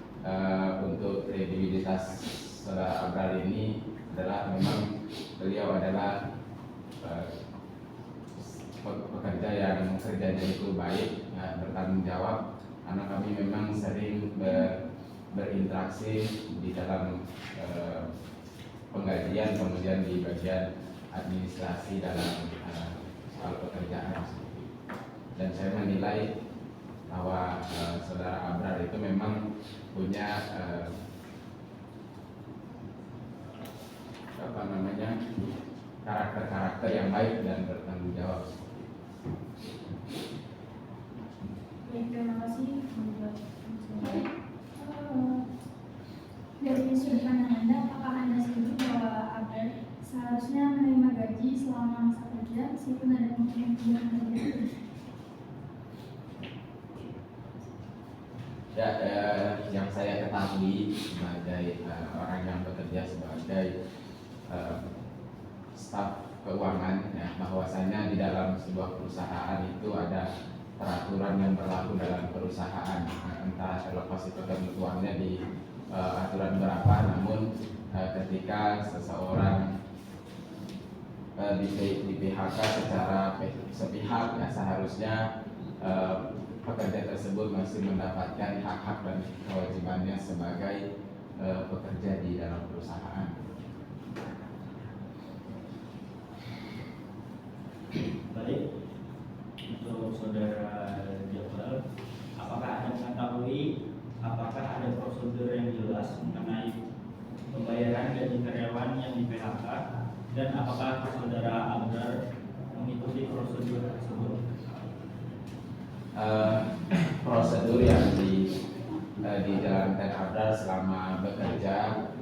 Speaker 9: untuk kredibilitas saudara Abrar ini adalah memang beliau adalah pekerja yang kerjanya itu baik, ya, bertanggung jawab, karena kami memang sering berinteraksi di dalam penggajian, kemudian di bagian administrasi dalam soal pekerjaan. Dan saya menilai bahwa saudara Abrar itu memang punya karakter-karakter yang baik dan bertanggung jawab.
Speaker 4: Baik, terima kasih.
Speaker 8: Dari sudut pandang Anda, apakah Anda setuju bahwa Abrar seharusnya menerima gaji selama masa kerja meskipun ada kemungkinan kerja?
Speaker 9: Ya, yang saya ketahui sebagai orang yang bekerja sebagai staf keuangan, ya, bahwasanya di dalam sebuah perusahaan itu ada peraturan yang berlaku dalam perusahaan, entah terlepas itu ketentuannya di aturan berapa, namun ketika seseorang di PHK secara sepihak, ya seharusnya pekerja tersebut masih mendapatkan hak-hak dan kewajibannya sebagai pekerja di dalam perusahaan.
Speaker 3: Baik, saudara Jabal, apakah Anda mengetahui apakah ada prosedur yang jelas mengenai pembayaran gaji karyawan yang di PHK, dan apakah saudara Abrar mengikuti prosedur tersebut?
Speaker 9: Prosedur yang dijalankan Abrar selama bekerja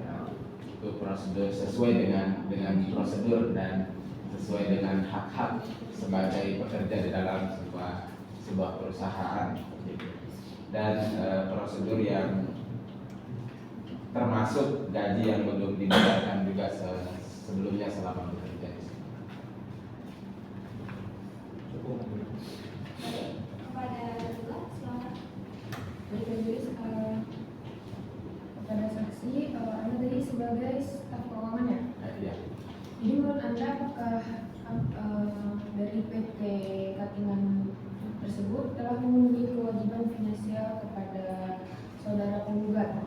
Speaker 9: itu prosedur sesuai dengan prosedur dan sesuai dengan hak-hak sebagai pekerja di dalam sebuah perusahaan, dan prosedur yang termasuk gaji yang belum dibayarkan juga sebelumnya selama bekerja di sini.
Speaker 3: Cukup.
Speaker 6: Kepada kedua, silakan.
Speaker 8: Baik, majelis, kepada saksi, Anda tadi sebagai staf keuangan ya?
Speaker 9: Iya.
Speaker 8: Jadi menurut Anda apakah dari PT Katingan tersebut telah memenuhi kewajiban finansial kepada saudara penggugat,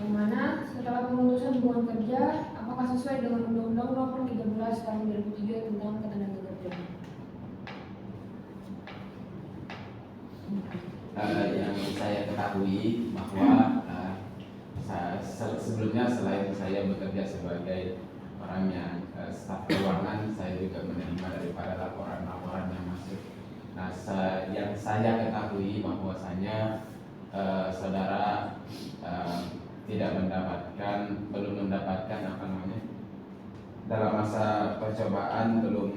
Speaker 8: yang mana setelah pemutusan hubungan kerja apakah sesuai dengan Undang-Undang Nomor 13 Tahun 2003 tentang Ketenagakerjaan?
Speaker 9: Yang saya ketahui bahwa sebelumnya selain saya bekerja sebagai orang yang staf keuangan, saya juga menerima daripada laporan-laporan yang masuk. Nah, yang saya ketahui bahwasanya saudara belum mendapatkan dalam masa percobaan belum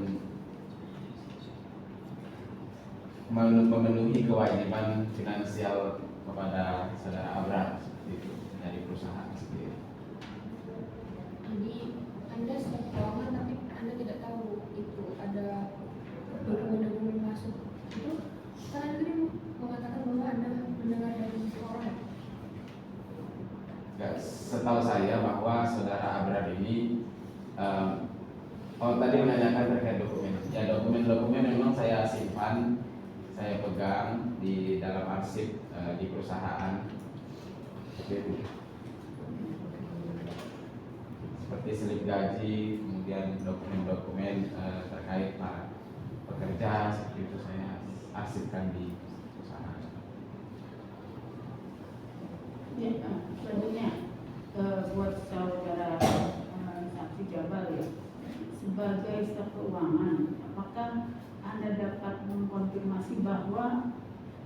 Speaker 9: memenuhi kewajiban finansial kepada saudara Abrar itu dari perusahaan sendiri.
Speaker 8: Jadi Anda staf keuangan tapi Anda tidak tahu itu ada dokumen-dokumen masuk itu, karena tadi mengatakan bahwa Anda mendengar dari orang.
Speaker 9: Ya, setahu saya bahwa saudara Abrar ini tadi menanyakan terkait dokumen. Ya, dokumen-dokumen memang saya simpan, saya pegang di dalam arsip di perusahaan. Seperti slip gaji, kemudian dokumen-dokumen terkait para pekerja, seperti itu saya arsipkan di perusahaan.
Speaker 13: Ya, selanjutnya buat saudara saksi Jabal ya, sebagai staf keuangan, apakah Anda dapat mengkonfirmasi bahwa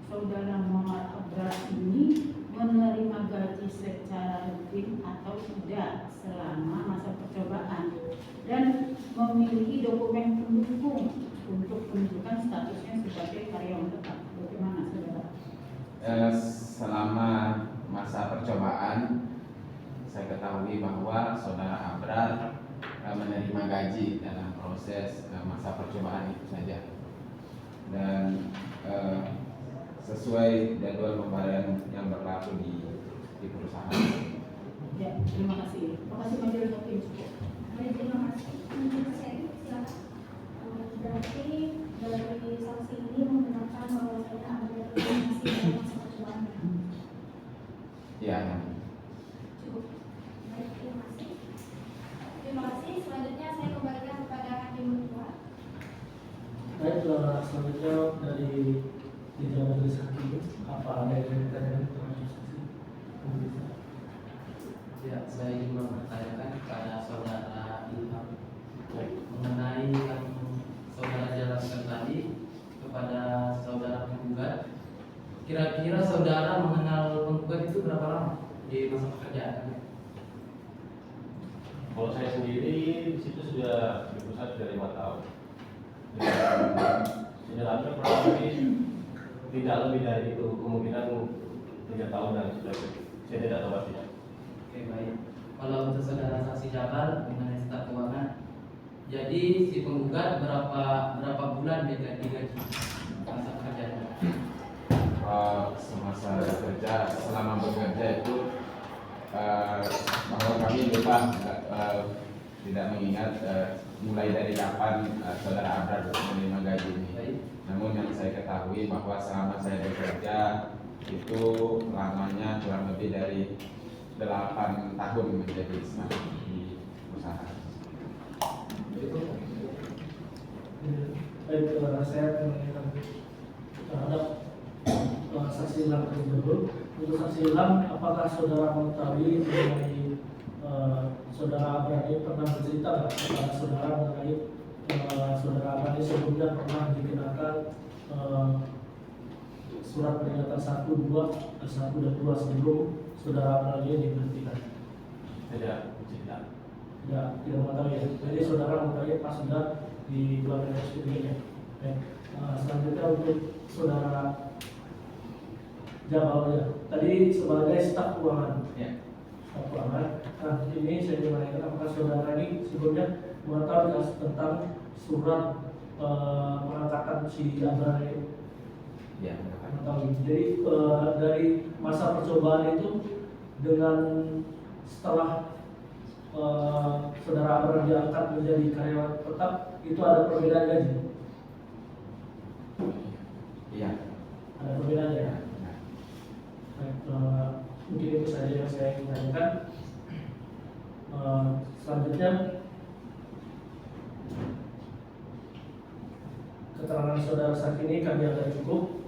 Speaker 13: saudara Muhammad Abrar ini menerima gaji secara rutin atau tidak selama masa percobaan, dan memiliki dokumen pendukung untuk menunjukkan statusnya sebagai karyawan tetap? Bagaimana saudara?
Speaker 9: Selama masa percobaan, saya ketahui bahwa saudara Abrar menerima gaji dalam proses masa percobaan itu saja, dan sesuai jadwal pembayaran yang berlaku di perusahaan.
Speaker 13: Ya, terima kasih. Terima kasih majelis hakim.
Speaker 6: Baik, terima kasih. Silakan.
Speaker 12: Berarti dari saksi ini membenarkan bahwa saya ada masih dalam masa percobaan.
Speaker 9: Ya.
Speaker 6: Cukup. Baik, terima kasih. Terima kasih. Selanjutnya saya kembalikan kepada hakim kedua.
Speaker 2: Baik, selanjutnya dari majelis hakim, apa ada yang ditanyakan terhadap saksi?
Speaker 5: Ya, saya ingin mempertanyakan kepada saudara Ilham mengenai yang saudara jelaskan tadi kepada saudara penggugat. Kira-kira saudara mengenal penggugat itu berapa lama di masa pekerjaan?
Speaker 10: Kalau saya sendiri di situ sudah di perusahaan sudah 5 tahun. Sudah hampir kurang lebih tidak lebih dari itu, kemungkinan 3 tahunan sudah. Saya tidak tahu pastinya.
Speaker 5: Oke, baik. Kalau untuk saudara saksi Jabal mengenai staf keuangan, jadi si penggugat berapa bulan dia digaji masa pekerjaan?
Speaker 9: Semasa bekerja, selama bekerja itu bahwa kami lupa tidak mengingat mulai dari kapan saudara Abrar menerima gaji ini. Namun yang saya ketahui bahwa selama saya bekerja itu lamanya kurang lebih dari 8 tahun menjadi staf di perusahaan.
Speaker 2: Baik, saya menanyakan terhadap saksi Ilham tersebut. Untuk saksi Ilham, apakah saudara mengetahui mengenai saudara Abrani pernah bercerita nggak kepada saudara mengenai saudara Abrani sebelumnya pernah dikenakan surat peringatan 1, 2 dan 2 sebelum saudara Abrani diberhentikan?
Speaker 9: Tidak, tidak.
Speaker 2: Ya, tidak mengetahui ya. Jadi saudara mengetahui pas sudah di bulan SPP-nya. Selanjutnya untuk saudara Jamal ya. Tadi sebagai staf keuangan.
Speaker 9: Ya.
Speaker 2: Staf keuangan. Nah, ini saya menanyakan apakah saudara ini sebelumnya mengetahui tentang surat pengangkatan si Abraham ini?
Speaker 9: Ya.
Speaker 2: Mengetahui. Jadi dari masa percobaan itu dengan setelah saudara Abraham diangkat menjadi karyawan tetap, itu ada perbedaan gaji?
Speaker 9: Iya.
Speaker 2: Ada perbedaan ya? Baik, mungkin itu saja yang saya ingin tanyakan. Selanjutnya, keterangan saudara saksi ini kami anggap cukup.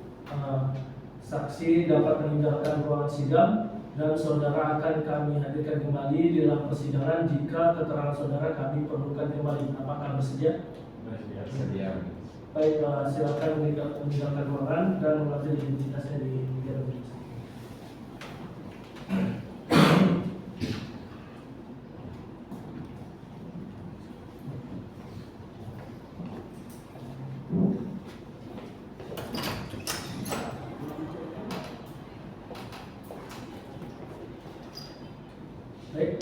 Speaker 2: Saksi dapat meninggalkan ruangan sidang dan saudara akan kami hadirkan kembali di dalam persidangan jika keterangan saudara kami perlukan kembali. Apakah bersedia?
Speaker 9: Bersedia.
Speaker 2: Baik, silakan meninggalkan ruangan dan mengambil identitasnya di meja pemeriksaan. Baik,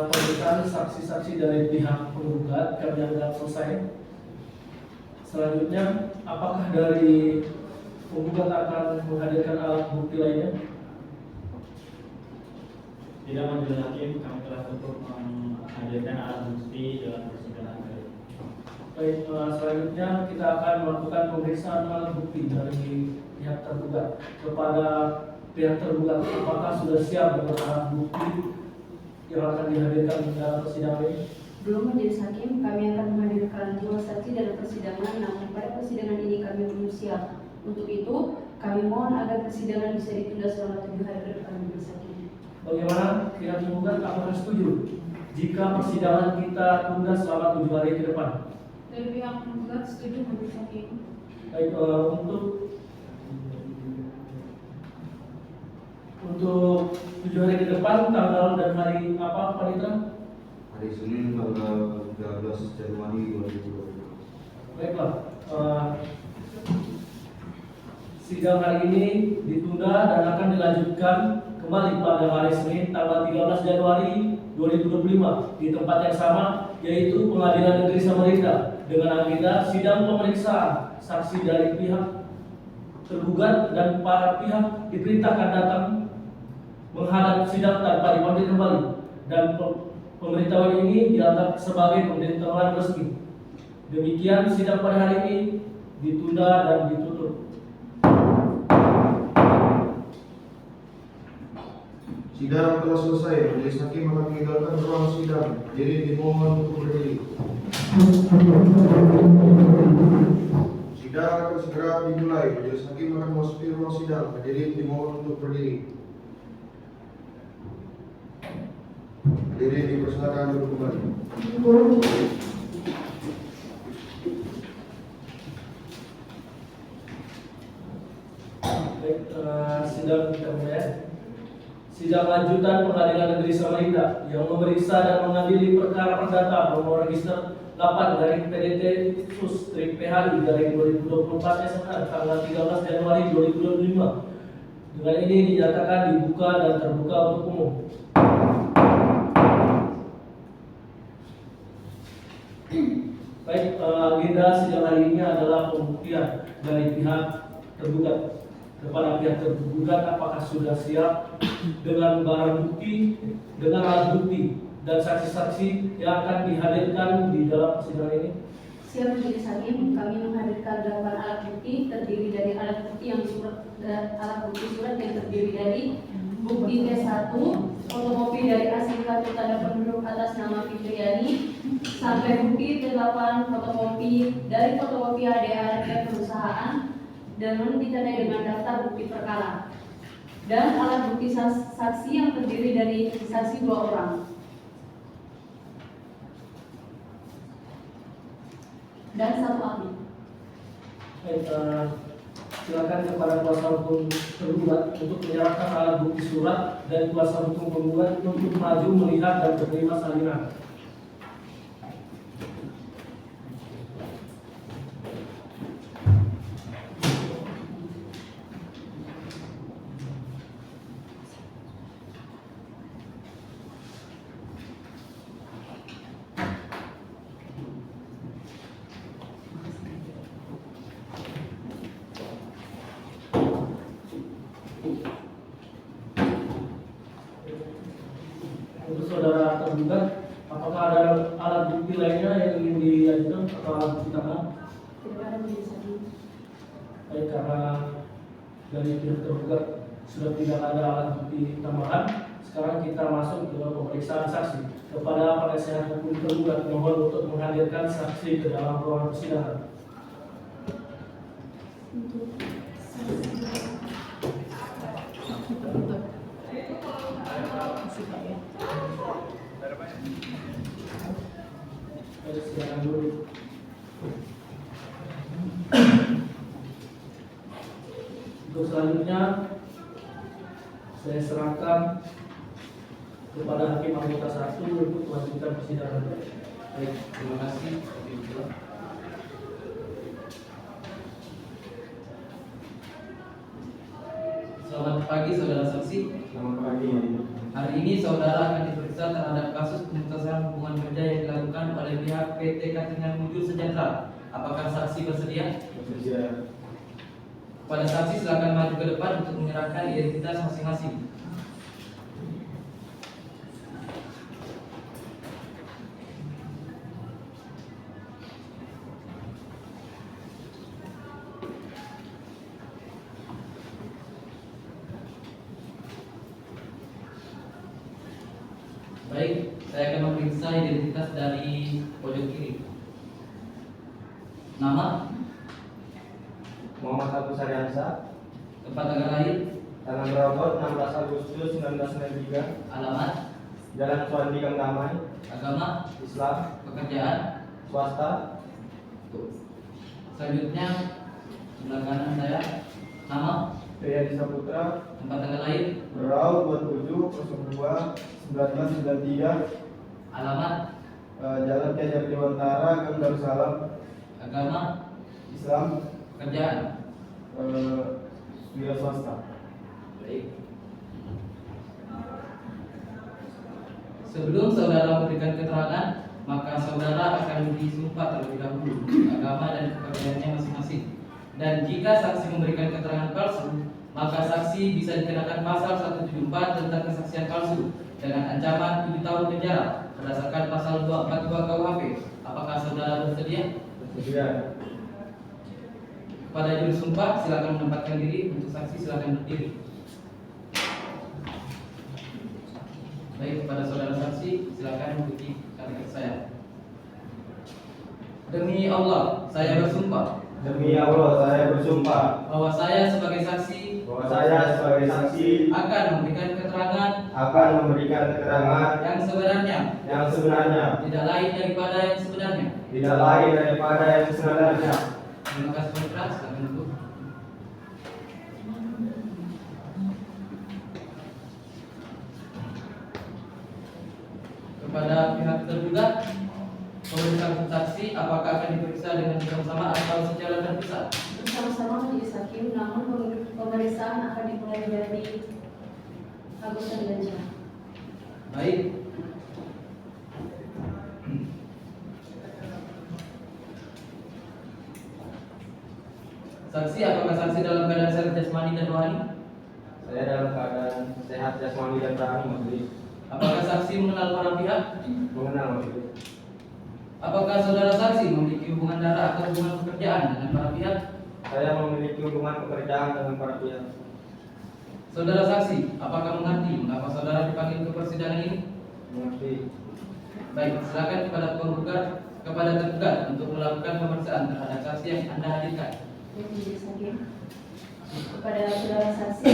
Speaker 2: pemeriksaan saksi-saksi dari pihak penggugat kami anggap selesai. Selanjutnya, apakah dari penggugat akan menghadirkan alat bukti lainnya?
Speaker 3: Tidak, majelis hakim, kami telah cukup menghadirkan alat bukti dalam persidangan kali ini.
Speaker 2: Baik, selanjutnya kita akan melakukan pemeriksaan alat bukti dari pihak tergugat kepada pihak tergugat. Apakah sudah siap dengan alat bukti yang akan dihadirkan dalam persidangan ini?
Speaker 7: Belum, majelis hakim, kami akan menghadirkan 2 saksi dalam persidangan, namun pada persidangan ini kami belum siap. Untuk itu, kami mohon agar persidangan bisa ditunda selama 7 hari ke depan, majelis hakim.
Speaker 2: Bagaimana pihak penggugat apakah setuju jika persidangan kita tunda selama 7 hari ke depan?
Speaker 4: Dari pihak penggugat setuju, majelis hakim.
Speaker 2: Baik, untuk 7 hari ke depan, tanggal dan hari apa, Panitra?
Speaker 1: Hari Senin tanggal 13 Januari 2020.
Speaker 2: Baiklah, sidang hari ini ditunda dan akan dilanjutkan kembali pada hari Senin tanggal 13 Januari 2025 di tempat yang sama, yaitu Pengadilan Negeri Samarinda, dengan agenda sidang pemeriksaan saksi dari pihak tergugat dan para pihak diperintahkan datang menghadap sidang tanpa dipanggil kembali, dan pemberitahuan ini dianggap sebagai pemberitahuan resmi. Demikian sidang pada hari ini ditunda dan ditutup.
Speaker 1: Sidang telah selesai. Majelis hakim akan meninggalkan ruang sidang. Jadi dimohon untuk berdiri. Sidang akan segera dimulai. Majelis hakim akan memasuki ruang sidang. Hadirin dimohon untuk berdiri. Hadirin dipersilakan duduk kembali.
Speaker 2: Baik, sidang kita mulai. Sidang lanjutan Pengadilan Negeri Samarinda yang memeriksa dan mengadili perkara perdata nomor register 8 dari PDT Sus PHI dari 2024 SMR tanggal 13 Januari 2025. Dengan ini dinyatakan dibuka dan terbuka untuk umum. Baik, agenda sidang hari ini adalah pembuktian dari pihak tergugat kepada pihak tergugat apakah sudah siap dengan barang bukti, dengan alat bukti dan saksi-saksi yang akan dihadirkan di dalam persidangan ini.
Speaker 7: Siap, majelis hakim, kami menghadirkan 8 alat bukti terdiri dari alat bukti yang alat bukti surat yang terdiri dari bukti T1, fotokopi dari hasil kartu tanda penduduk atas nama Fitriani, sampai bukti T8, fotokopi dari fotokopi ADART perusahaan, dan ditandai dengan daftar bukti perkara dan alat bukti saksi yang terdiri dari saksi 2 orang dan 1 ahli.
Speaker 2: Baik, silakan kepada kuasa hukum tergugat untuk menyerahkan alat bukti surat dan kuasa hukum penggugat untuk maju melihat dan menerima salinan. Untuk saudara tergugat, apakah ada alat bukti lainnya yang ingin diajukan atau alat bukti tambahan?
Speaker 7: Tidak ada majelis hakim.
Speaker 2: Baik, karena dari pihak tergugat sudah tidak ada alat bukti tambahan, sekarang kita masuk ke pemeriksaan saksi. Kepada penasehat hukum tergugat, mohon untuk menghadirkan saksi ke dalam ruangan persidangan. Silakan dulu. Untuk selanjutnya saya serahkan kepada hakim anggota 1 untuk melanjutkan persidangan.
Speaker 5: Baik, terima kasih. Selamat pagi saudara saksi.
Speaker 10: Selamat pagi.
Speaker 5: Hari ini saudara akan diperiksa terhadap kasus pemutusan hubungan kerja yang dilakukan oleh pihak PT Katingan Mujur Sejahtera. Apakah saksi bersedia?
Speaker 10: Bersedia.
Speaker 5: Pada saksi silakan maju ke depan untuk menyerahkan identitas masing-masing. Baik, saya akan memeriksa identitas dari pojok kiri. Nama,
Speaker 10: Muhammad Abu Saryansa,
Speaker 5: tempat tanggal lahir,
Speaker 10: tanggal berapa? 16 Agustus 1993,
Speaker 5: alamat,
Speaker 10: Jalan Suwandi Gang Damai,
Speaker 5: agama,
Speaker 10: Islam,
Speaker 5: pekerjaan.
Speaker 10: swasta.
Speaker 5: Selanjutnya sebelah kanan saya, nama,
Speaker 10: Riyadi Saputra,
Speaker 5: tempat tanggal lahir,
Speaker 10: Berau 27 02 1993,
Speaker 5: alamat,
Speaker 10: Jalan Kiai Dewantara, Gang Darussalam,
Speaker 5: agama,
Speaker 10: Islam,
Speaker 5: pekerjaan.
Speaker 10: wira swasta.
Speaker 5: Baik. Sebelum saudara memberikan keterangan, maka saudara akan disumpah terlebih dahulu agama dan pekerjaannya masing-masing. Dan jika saksi memberikan keterangan palsu, maka saksi bisa dikenakan pasal 174 tentang kesaksian palsu dengan ancaman 7 tahun penjara berdasarkan pasal 242 KUHP. Apakah saudara bersedia?
Speaker 10: Bersedia.
Speaker 5: Kepada juru sumpah silakan menempatkan diri, untuk saksi silakan berdiri. Baik, kepada saudara saksi silakan mengikuti kalimat saya. Demi Allah, saya bersumpah.
Speaker 10: Demi Allah, saya bersumpah
Speaker 5: Bahwa saya sebagai saksi
Speaker 10: bahwa saya sebagai saksi
Speaker 5: akan memberikan keterangan
Speaker 10: yang sebenarnya,
Speaker 5: tidak lain daripada yang sebenarnya.
Speaker 10: tidak lain daripada yang sebenarnya.
Speaker 5: Terima kasih Putra, silakan duduk. Kepada pihak tergugat, pemeriksaan saksi apakah akan diperiksa dengan bersama atau secara terpisah?
Speaker 7: Bersama-sama majelis hakim, namun pemeriksaan akan dimulai dari Agus dan Ganja.
Speaker 5: Baik. Saksi, apakah saksi dalam keadaan sehat jasmani dan rohani?
Speaker 10: Saya dalam keadaan sehat jasmani dan rohani, majelis.
Speaker 5: Apakah saksi mengenal para pihak?
Speaker 10: Mengenal, majelis.
Speaker 5: Apakah saudara saksi memiliki hubungan darah atau hubungan pekerjaan dengan para pihak?
Speaker 10: Saya memiliki hubungan pekerjaan dengan para pihak.
Speaker 5: Saudara saksi, apakah mengerti mengapa saudara dipanggil ke persidangan ini?
Speaker 10: Mengerti.
Speaker 5: Baik, silakan kepada tergugat untuk melakukan pemeriksaan terhadap saksi yang Anda hadirkan.
Speaker 7: Majelis Hakim, kepada saudara saksi,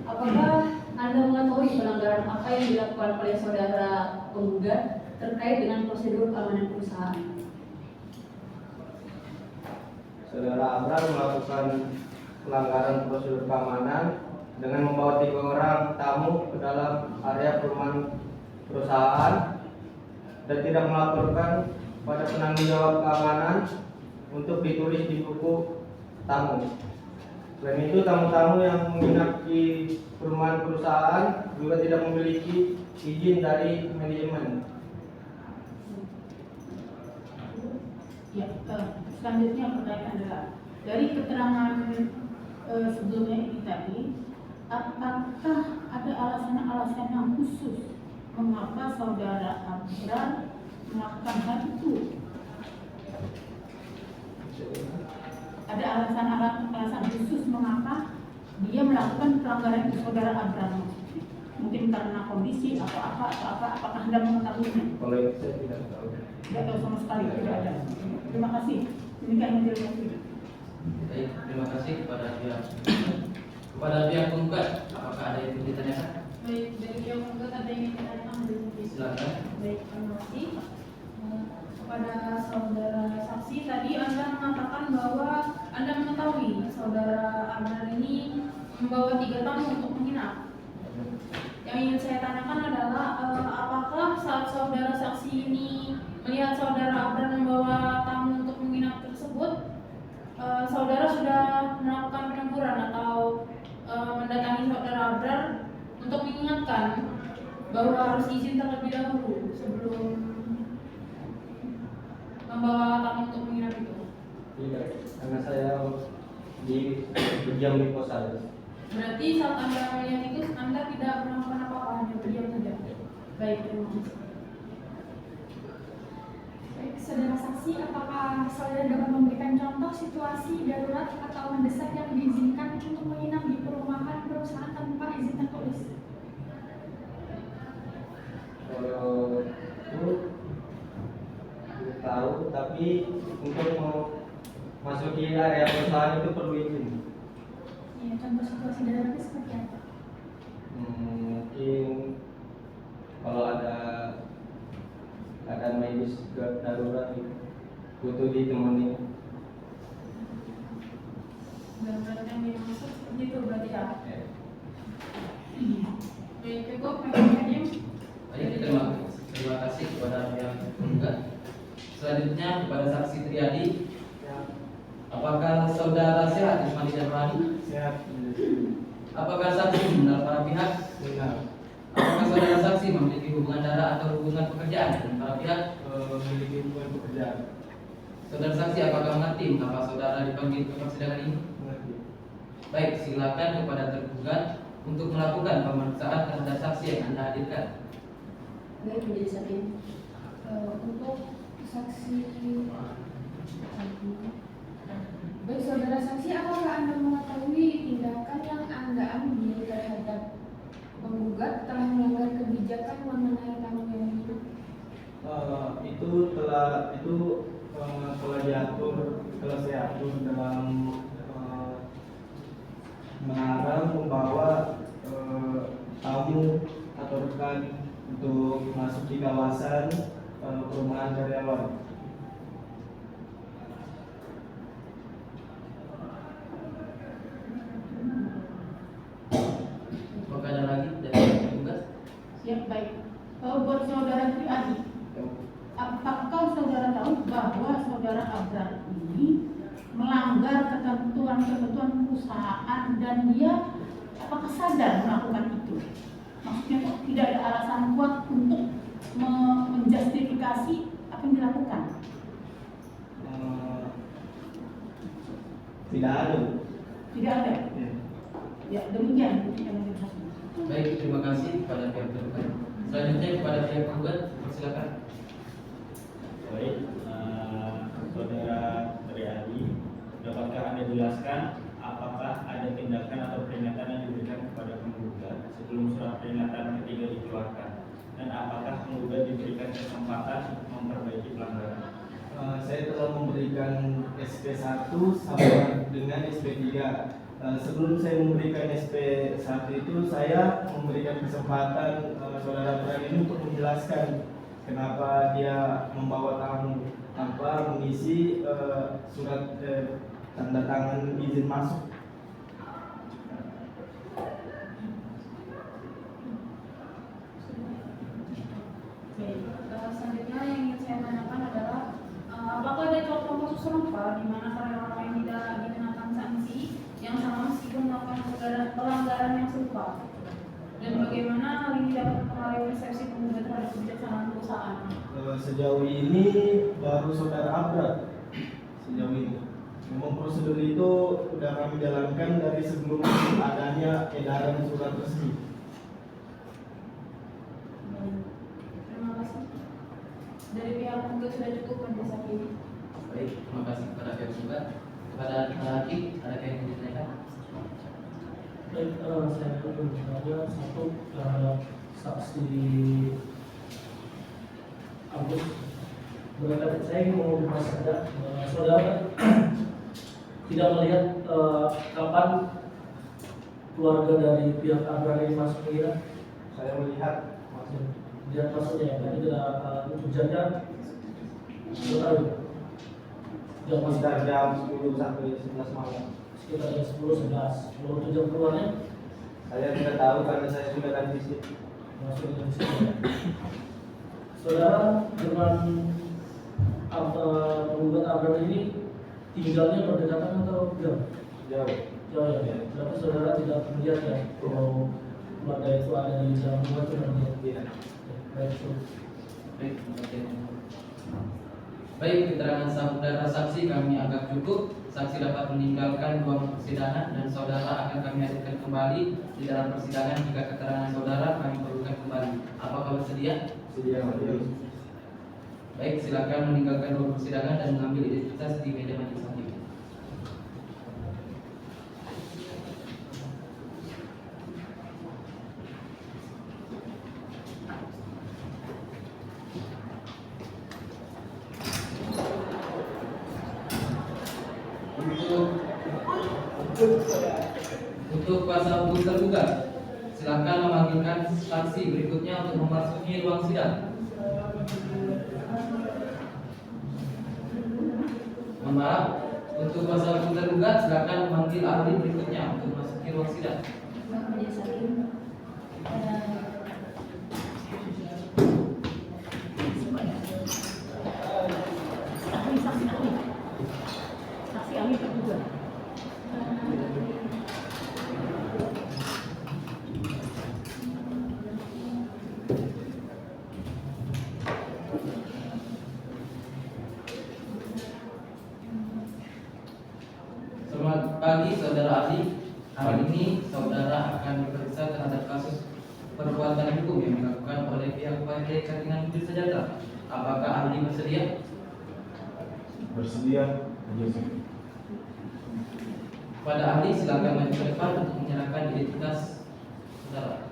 Speaker 7: apakah Anda mengetahui pelanggaran apa yang dilakukan oleh saudara penggugat terkait dengan prosedur keamanan perusahaan?
Speaker 3: Saudara Abrar melakukan pelanggaran prosedur keamanan dengan membawa 3 orang tamu ke dalam area perumahan perusahaan dan tidak melaporkan pada penanggung jawab keamanan untuk ditulis di buku tamu. Selain itu, tamu-tamu yang menginap di perumahan perusahaan juga tidak memiliki izin dari manajemen.
Speaker 13: Ya, selanjutnya pertanyaan adalah dari keterangan sebelumnya ini tadi, apakah ada alasan-alasan yang khusus mengapa saudara Abrar melakukan hal itu? Ada alasan khusus mengapa dia melakukan pelanggaran itu, saudara Abrar? Mungkin karena kondisi atau apa? Apakah Anda mengetahuinya?
Speaker 3: Kalau itu saya tidak tahu.
Speaker 13: Tidak tahu sama sekali, tidak ada. Terima kasih. Demikian majelis hakim.
Speaker 5: Baik, terima kasih kepada pihak penggugat. Apakah ada yang ingin ditanyakan?
Speaker 4: Baik, dari pihak penggugat ada yang ingin ditanyakan?
Speaker 5: Silakan.
Speaker 4: Baik, terima kasih. Kepada saudara saksi, tadi Anda mengatakan bahwa Anda mengetahui saudara Abrar ini membawa 3 tamu untuk menginap. Yang ingin saya tanyakan adalah apakah saat saudara saksi ini melihat saudara Abrar membawa tamu untuk menginap tersebut, saudara sudah melakukan peneguran atau mendatangi saudara Abrar untuk mengingatkan bahwa harus izin terlebih dahulu sebelum membawa tamu untuk menginap itu?
Speaker 3: Tidak, karena saya berdiam di pos saya.
Speaker 4: Berarti saat Anda melihat itu Anda tidak melakukan apa-apa, hanya berdiam saja. Baik, terima kasih.
Speaker 8: Baik, saudara saksi, apakah saudara dapat memberikan contoh situasi darurat atau mendesak yang diizinkan untuk menginap di perumahan perusahaan tanpa izin tertulis?
Speaker 3: Kalau itu tidak tahu, tapi untuk memasuki area perusahaan itu perlu izin.
Speaker 8: Ya, contoh situasi daruratnya seperti apa?
Speaker 3: Mungkin kalau ada keadaan medis darurat butuh ditemani.
Speaker 4: Darurat yang dimaksud seperti itu berarti ya? Baik, cukup.
Speaker 5: Baik, terima kasih kepada pihak penggugat. Selanjutnya kepada saksi Triadi. Apakah saudara sehat, Ismadi dan Rohani?
Speaker 3: Sehat.
Speaker 5: Apakah saksi mengenal para pihak?
Speaker 3: Benar.
Speaker 5: Apakah saudara saksi memiliki hubungan darah atau hubungan pekerjaan dengan para pihak?
Speaker 3: Memiliki hubungan pekerjaan.
Speaker 5: Saudara saksi apakah mengerti mengapa saudara dipanggil ke persidangan ini?
Speaker 3: Mengerti.
Speaker 5: Baik, silakan kepada tergugat untuk melakukan pemeriksaan terhadap saksi yang Anda hadirkan.
Speaker 7: Baik, majelis hakim.
Speaker 8: Untuk saksi, baik saudara saksi, apakah Anda mengetahui tindakan yang Anda ambil terhadap penggugat telah melanggar kebijakan mengenai tamu yang hidup?
Speaker 3: Itu telah diatur, telah saya atur dalam melarang membawa tamu atau rekan untuk masuk di kawasan perumahan karyawan.
Speaker 5: Apakah ada lagi dari petugas?
Speaker 13: Ya, baik. Buat saudara Triadi, apakah saudara tahu bahwa saudara Abrar ini melanggar ketentuan perusahaan dan dia apakah sadar melakukan itu? Maksudnya tidak ada alasan kuat untuk menjustifikasi apa yang dilakukan.
Speaker 3: Tidak ada.
Speaker 13: Tidak ada. Ya, demikian.
Speaker 5: Baik, terima kasih kepada pihak tergugat. Selanjutnya kepada pihak penggugat, silakan.
Speaker 3: Baik, saudara Triadi, dapatkah Anda jelaskan apakah ada tindakan atau peringatan yang diberikan kepada penggugat sebelum surat peringatan ketiga dikeluarkan, dan apakah penggugat diberikan kesempatan memperbaiki pelanggaran? Saya telah memberikan SP1 sama dengan SP3. Sebelum saya memberikan SP1 itu, saya memberikan kesempatan saudara Pran ini untuk menjelaskan kenapa dia membawa tamu tanpa mengisi surat tanda tangan izin masuk.
Speaker 4: Selanjutnya yang ingin saya tanyakan adalah apakah ada contoh kasus serupa di mana karyawan lain tidak dikenakan sanksi yang sama meskipun melakukan pelanggaran yang serupa, dan bagaimana hal ini dapat mempengaruhi persepsi penggugat terhadap kebijaksanaan perusahaan?
Speaker 3: Sejauh ini baru saudara Abra. Sejauh ini memang prosedur itu sudah kami jalankan dari sebelum adanya edaran surat resmi.
Speaker 4: Terima kasih. Dari pihak penggugat sudah cukup majelis hakim.
Speaker 5: Baik, terima kasih kepada pihak penggugat. Kepada hakim, ada yang ingin ditanyakan?
Speaker 2: Baik, saya bertanya satu terhadap saksi Agus. Berkata saya ingin mengubah saja, saudara tidak melihat kapan keluarga dari pihak Abrar ini masuk ke.
Speaker 3: Saya melihat
Speaker 2: Lihat maksudnya ya, tadi tidak untuk jamnya tahu jam
Speaker 3: sekitar jam 10 sampai 11 malam.
Speaker 2: Sekitar jam 10-11. Kalau untuk jam keluarnya
Speaker 3: Saya tidak tahu karena saya sudah ada di situ.
Speaker 2: masuk di sini. Saudara dengan penggugat Abrar ini tinggalnya berdekatan atau jauh?
Speaker 3: Jauh.
Speaker 2: Jauh ya. Berarti saudara tidak melihat ya kalau keluarga itu ada di dalam rumah itu dan
Speaker 3: Iya.
Speaker 2: baik.
Speaker 5: Baik, baik, keterangan saudara saksi kami anggap cukup. Saksi dapat meninggalkan ruang persidangan dan saudara akan kami hadirkan kembali di dalam persidangan jika keterangan saudara kami perlukan kembali. Apakah bersedia?
Speaker 3: Sedia.
Speaker 5: Baik, silakan meninggalkan ruang persidangan dan mengambil identitas di meja majelis hakim. Untuk kuasa hukum tergugat, silakan memanggilkan saksi berikutnya untuk memasuki ruang sidang. Mohon maaf, untuk kuasa hukum tergugat, silakan memanggil ahli berikutnya untuk memasuki ruang sidang.
Speaker 7: Majelis hakim,
Speaker 13: Saksi ahli terduga.
Speaker 5: Selamat pagi saudara ahli. Hari ini saudara akan diperiksa terhadap kasus perbuatan hukum yang dilakukan oleh pihak PT Katingan Budi Sejahtera. Apakah ahli bersedia?
Speaker 1: Bersedia.
Speaker 5: Pada ahli silakan maju ke depan untuk menyerahkan identitas saudara.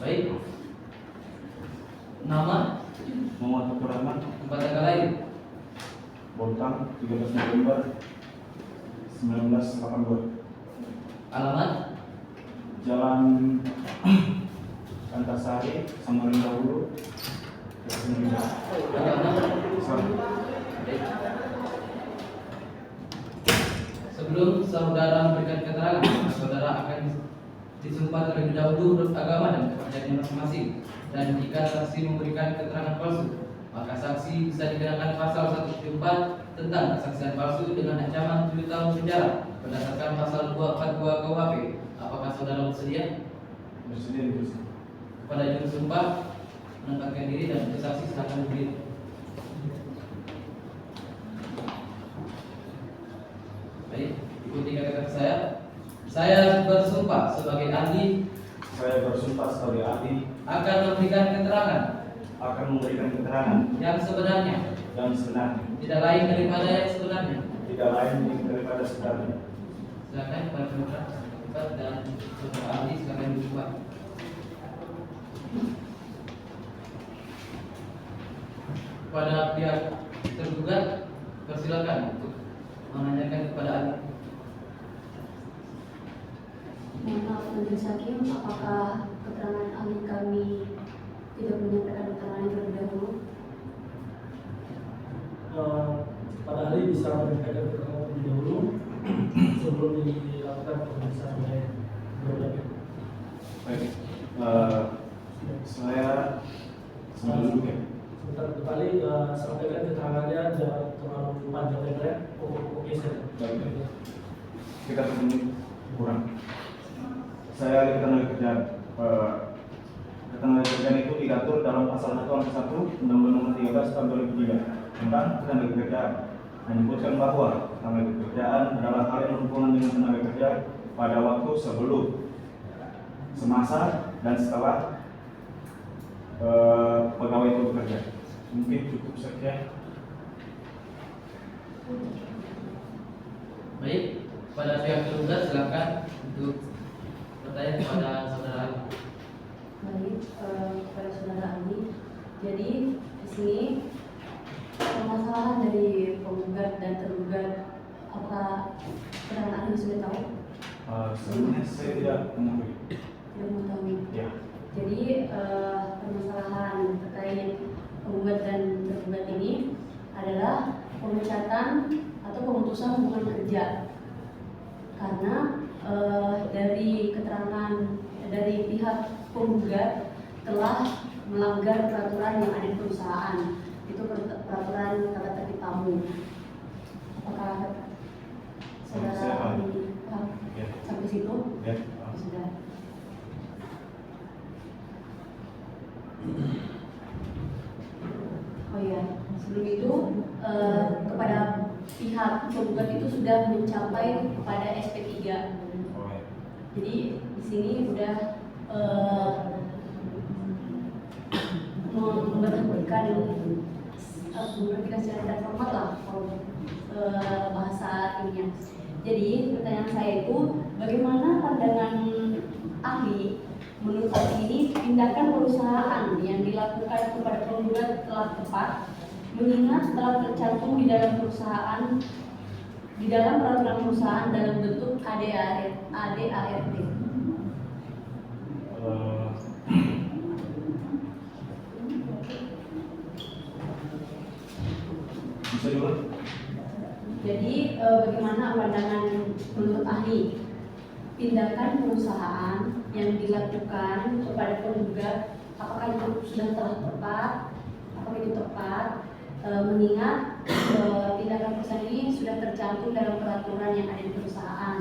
Speaker 5: Baik. Nama,
Speaker 1: Muhammad Fatur Rahman,
Speaker 5: tempat tanggal lahir,
Speaker 1: Bontang, 13 November 1982.
Speaker 5: alamat,
Speaker 1: Jalan Antasari, Samarinda Hulu,
Speaker 5: agama. Baik. Sebelum saudara memberikan keterangan, saudara akan disumpah terlebih dahulu menurut agama dan kepercayaan masing-masing. Dan jika saksi memberikan keterangan palsu, maka saksi bisa dikenakan pasal 174 tentang kesaksian palsu dengan ancaman 7 tahun penjara berdasarkan pasal 242 KUHP. Apakah saudara bersedia?
Speaker 1: Bersedia.
Speaker 5: Kepada juru sumpah menempatkan diri dan untuk saksi silakan berdiri. Baik, ikuti kata-kata saya. Saya bersumpah sebagai ahli.
Speaker 1: Saya bersumpah sebagai ahli
Speaker 5: Akan memberikan keterangan
Speaker 1: akan memberikan keterangan
Speaker 5: yang sebenarnya
Speaker 3: yang sebenarnya.
Speaker 5: Tidak lain daripada yang sebenarnya.
Speaker 3: Tidak lain daripada sebenarnya.
Speaker 5: Silakan para pengugat dan saudara ahli silakan dibuat. Kepada pihak tergugat, persilakan untuk menanyakan kepada ahli.
Speaker 7: Mohon maaf Majelis Hakim, apakah keterangan ahli kami tidak menyampaikan keterangan terlebih dahulu?
Speaker 2: Pada ahli bisa menyampaikan keterangan terlebih dahulu sebelum dilakukan pemeriksaan oleh berbagai.
Speaker 3: Baik, saya sambil duduk ya.
Speaker 2: Sebentar kembali sampaikan keterangannya jangan terlalu panjang lebar. Pokoknya saja.
Speaker 3: Baik. Kita ketemu kurang. Saya ketenaga kerjaan. Ketenaga kerjaan itu diatur dalam pasal 1 ayat 1 Undang-Undang Nomor 13 Tahun 2003 tentang ketenaga kerjaan. Menyebutkan bahwa ketenaga kerjaan adalah hal yang berhubungan dengan tenaga kerja pada waktu sebelum, semasa, dan setelah pegawai itu bekerja. Mungkin cukup sekian.
Speaker 5: Baik, pada pihak tergugat silakan untuk bertanya kepada saudara ahli.
Speaker 7: Baik, kepada saudara ahli. Jadi di sini permasalahan dari penggugat dan tergugat, apakah saudara ahli sudah tahu?
Speaker 3: Sebelumnya saya tidak mengetahui.
Speaker 7: Tidak mengetahui.
Speaker 3: Ya.
Speaker 7: Jadi permasalahan terkait penggugat dan tergugat ini adalah pemecatan atau pemutusan hubungan kerja karena dari keterangan dari pihak penggugat telah melanggar peraturan yang ada di perusahaan, itu peraturan tata tertib tamu. Apakah saudara ahli paham sampai situ?
Speaker 3: Ya.
Speaker 7: Sudah. Oh ya, sebelum itu kepada pihak penggugat itu sudah mencapai kepada SP3. Jadi di sini sudah memperhatikan secara tidak format lah kalau bahasa ininya. Jadi pertanyaan saya itu bagaimana pandangan ahli menurut ahli ini tindakan perusahaan yang dilakukan kepada penggugat telah tepat mengingat telah tercantum di dalam perusahaan di dalam peraturan perusahaan dalam bentuk ADART.
Speaker 3: Bisa diulang?
Speaker 7: Jadi bagaimana pandangan menurut ahli tindakan perusahaan yang dilakukan kepada penggugat, apakah itu sudah telah tepat? Apakah itu tepat? Mengingat tindakan perusahaan ini sudah tercantum dalam peraturan yang ada di perusahaan.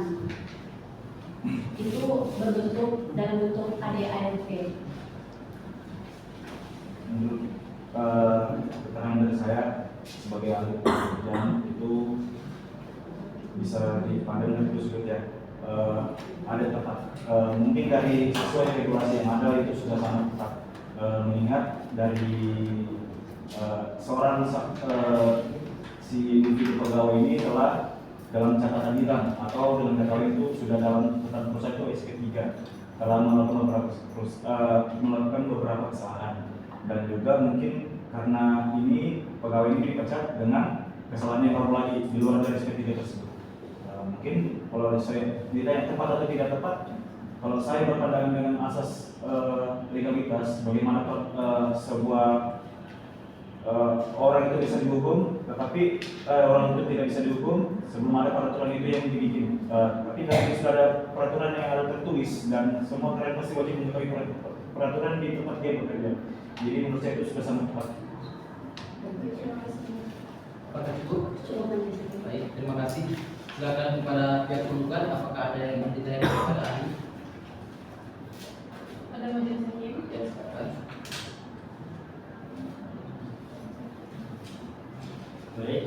Speaker 7: Itu berbentuk dalam bentuk ADART.
Speaker 3: Menurut keterangan dari saya sebagai ahli pekerjaan itu bisa dipandang itu sudah ya ada tepat. Mungkin dari sesuai regulasi yang ada itu sudah sangat tepat. Mengingat dari seorang si individu pegawai ini telah dalam catatan hitam atau dalam catatan itu sudah dalam catatan perusahaan itu SP3 telah melakukan beberapa kesalahan dan juga mungkin karena ini pegawai ini dipecat dengan kesalahan yang baru lagi di luar dari SP3 tersebut. Mungkin kalau saya ditanya tepat atau tidak tepat, kalau saya berpandangan dengan asas legalitas bagaimana sebuah orang itu bisa dihukum, tetapi orang itu tidak bisa dihukum sebelum ada peraturan itu yang dibikin. Tapi karena sudah ada peraturan yang ada tertulis dan semua karyawan pasti wajib mengetahui peraturan di tempat dia bekerja. Jadi menurut saya itu sudah sangat tepat.
Speaker 5: Apakah cukup? Baik, terima kasih. Silakan kepada pihak penggugat, apakah ada yang ingin ditanyakan kepada ahli?
Speaker 4: Pada majelis hakim.
Speaker 5: Ya, silakan.
Speaker 3: Baik,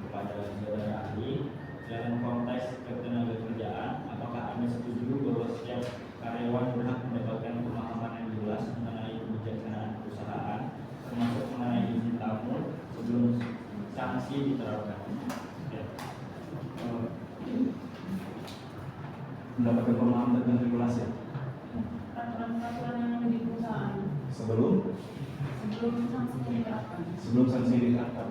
Speaker 3: kepada saudara ahli dalam konteks ketenagakerjaan, apakah Anda setuju bahwa setiap karyawan berhak mendapatkan pemahaman yang jelas mengenai kebijaksanaan perusahaan, termasuk mengenai izin tamu sebelum saksi diterapkan. Ya.
Speaker 14: Mendapatkan pemahaman tentang regulasi
Speaker 4: Peraturan-peraturan yang ada di perusahaan
Speaker 14: sebelum
Speaker 4: sanksinya diterapkan.
Speaker 14: sanksi diterapkan.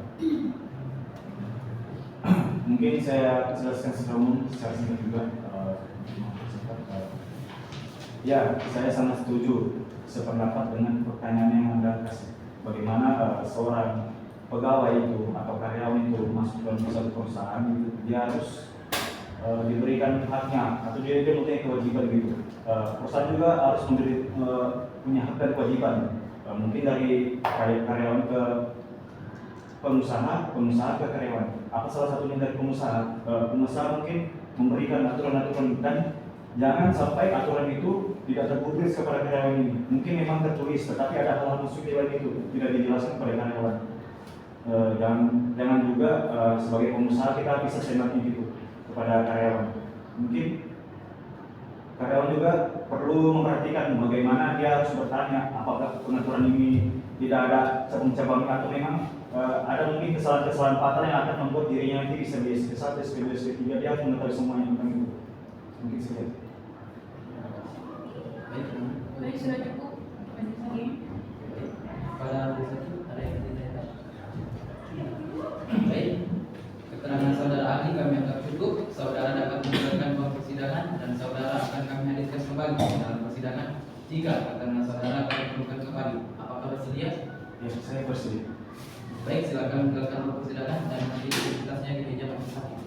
Speaker 14: Mungkin saya jelaskan secara umum secara singkat juga. Ya, saya sangat setuju sependapat dengan pertanyaan yang Anda kasih. Bagaimana seorang pegawai itu atau karyawan itu masuk dalam satu perusahaan itu dia harus diberikan haknya atau dia mempunyai kewajiban gitu. Perusahaan juga harus punya hak dan kewajiban. Mungkin dari karyawan ke pengusaha ke karyawan. Apa salah satunya dari pengusaha? Pengusaha mungkin memberikan aturan-aturan dan jangan sampai aturan itu tidak terpublis kepada karyawan ini. Mungkin memang tertulis, tetapi ada hal-hal subtil itu tidak dijelaskan kepada karyawan. Jangan juga sebagai pengusaha kita bisa senangnya gitu kepada karyawan. Mungkin karyawan juga perlu memperhatikan bagaimana dia harus bertanya apakah pengaturan ini tidak ada cabang-cabangnya atau memang ada mungkin kesalahan-kesalahan fatal yang akan membuat dirinya nanti bisa di SP1, SP2, SP3. Dia harus mengetahui semuanya tentang itu. Mungkin sekian.
Speaker 4: Baik, sudah cukup. Majelis Hakim.
Speaker 5: Pada ada yang ditanyakan? Baik, keterangan saudara ahli kami anggap cukup. Saudara dapat menjalankan ruang persidangan dan saudara akan kami hadirkan kembali dalam persidangan jika keterangan saudara diperlukan kembali. Apakah bersedia?
Speaker 14: Ya, saya bersedia.
Speaker 5: Baik, silakan menjalankan ruang persidangan dan nanti identitasnya di meja majelis hakim.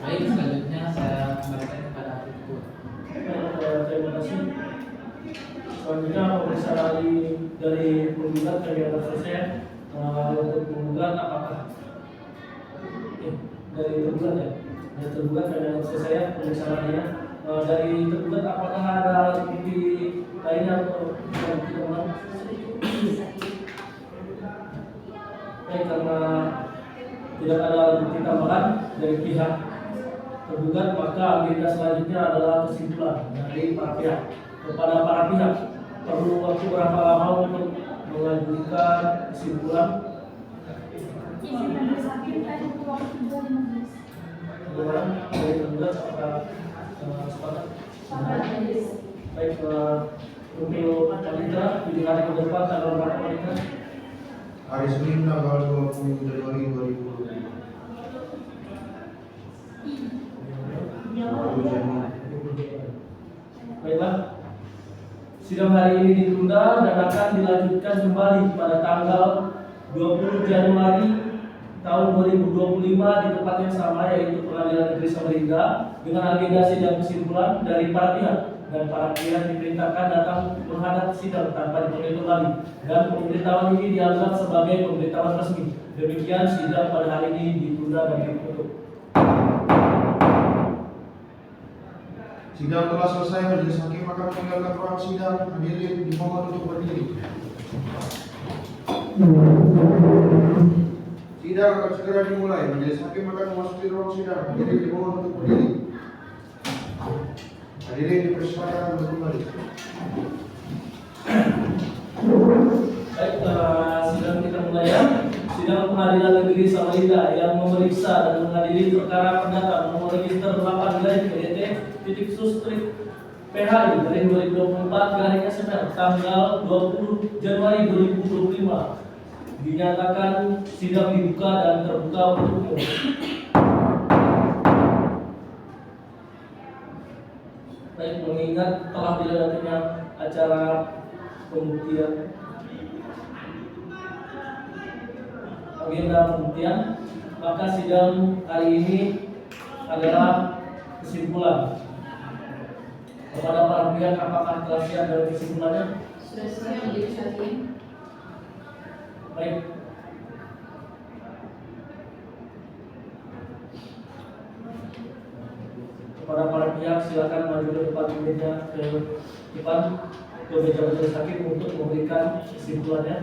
Speaker 5: Baik, selanjutnya saya kembalikan kepada ahli hukum.
Speaker 2: Terima kasih. Selanjutnya pemeriksaan dari penggugat kami akan selesai. Untuk penggugat apakah dari tergugat ya? Dari tergugat kami akan selesai pemeriksaannya. Dari tergugat apakah ada bukti lainnya atau tidak? Baik, karena tidak ada bukti tambahan dari pihak tergugat, maka agenda selanjutnya adalah kesimpulan dari para pihak. Kepada para pihak, perlu waktu berapa lama untuk mengajukan kesimpulan?
Speaker 8: Izin majelis hakim, saya butuh waktu 2 majelis.
Speaker 2: Kemudian dari tergugat apakah sepakat? Baik, untuk wanita di hari ke depan tanggal berapa wanita?
Speaker 1: Hari Senin tanggal 20 Januari 2020.
Speaker 2: Baiklah, sidang hari ini ditunda dan akan dilanjutkan kembali pada tanggal 20 Januari tahun 2025 di tempat yang sama, yaitu Pengadilan Negeri Samarinda, dengan agenda sidang kesimpulan dari para pihak, dan para pihak diperintahkan datang menghadap sidang tanpa dipanggil kembali, dan pemberitahuan ini dianggap sebagai pemberitahuan resmi. Demikian sidang pada hari ini ditunda dan ditutup.
Speaker 1: Sidang telah selesai. Majelis hakim akan meninggalkan ruang sidang. Hadirin dimohon untuk berdiri. Sidang akan segera dimulai. Majelis hakim akan memasuki ruang sidang. Hadirin dimohon untuk berdiri. Hadirin dipersilakan untuk kembali.
Speaker 2: Baik, sidang kita mulai ya. Sidang Pengadilan Negeri Samarinda yang memeriksa dan mengadili perkara perdata nomor register 8/PHI dari 2024/SMR tanggal 20 Januari 2025 dinyatakan sidang dibuka dan terbuka untuk umum. Baik, mengingat telah dilakukannya acara pembuktian agenda pembuktian, maka sidang hari ini adalah kesimpulan. Kepada para pihak, apakah telah siap dari kesimpulannya?
Speaker 4: Sudah siap Majelis Hakim.
Speaker 2: Baik. Kepada para pihak, silakan maju ke depan meja, ke depan ke meja majelis hakim untuk memberikan kesimpulannya.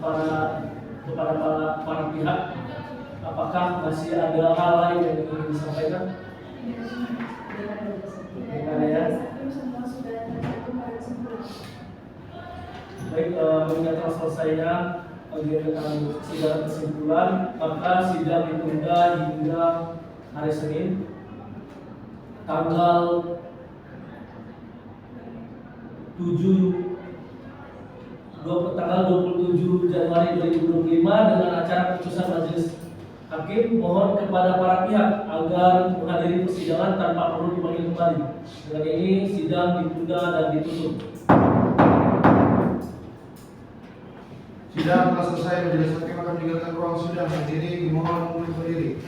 Speaker 2: kepada para pihak, apakah masih ada hal lain yang ingin disampaikan? Tidak ada ya.
Speaker 12: Semua sudah tercantum pada kesimpulan.
Speaker 2: Baik, mengingat telah selesainya sidang kesimpulan, maka sidang ditunda hingga hari Senin tanggal 27 Januari 2025 dengan acara putusan majelis hakim. Mohon kepada para pihak agar menghadiri persidangan tanpa perlu dipanggil kembali. Dengan ini sidang ditunda dan ditutup.
Speaker 1: Sidang telah selesai. Majelis hakim akan meninggalkan ruang sidang. Hadirin dimohon untuk berdiri.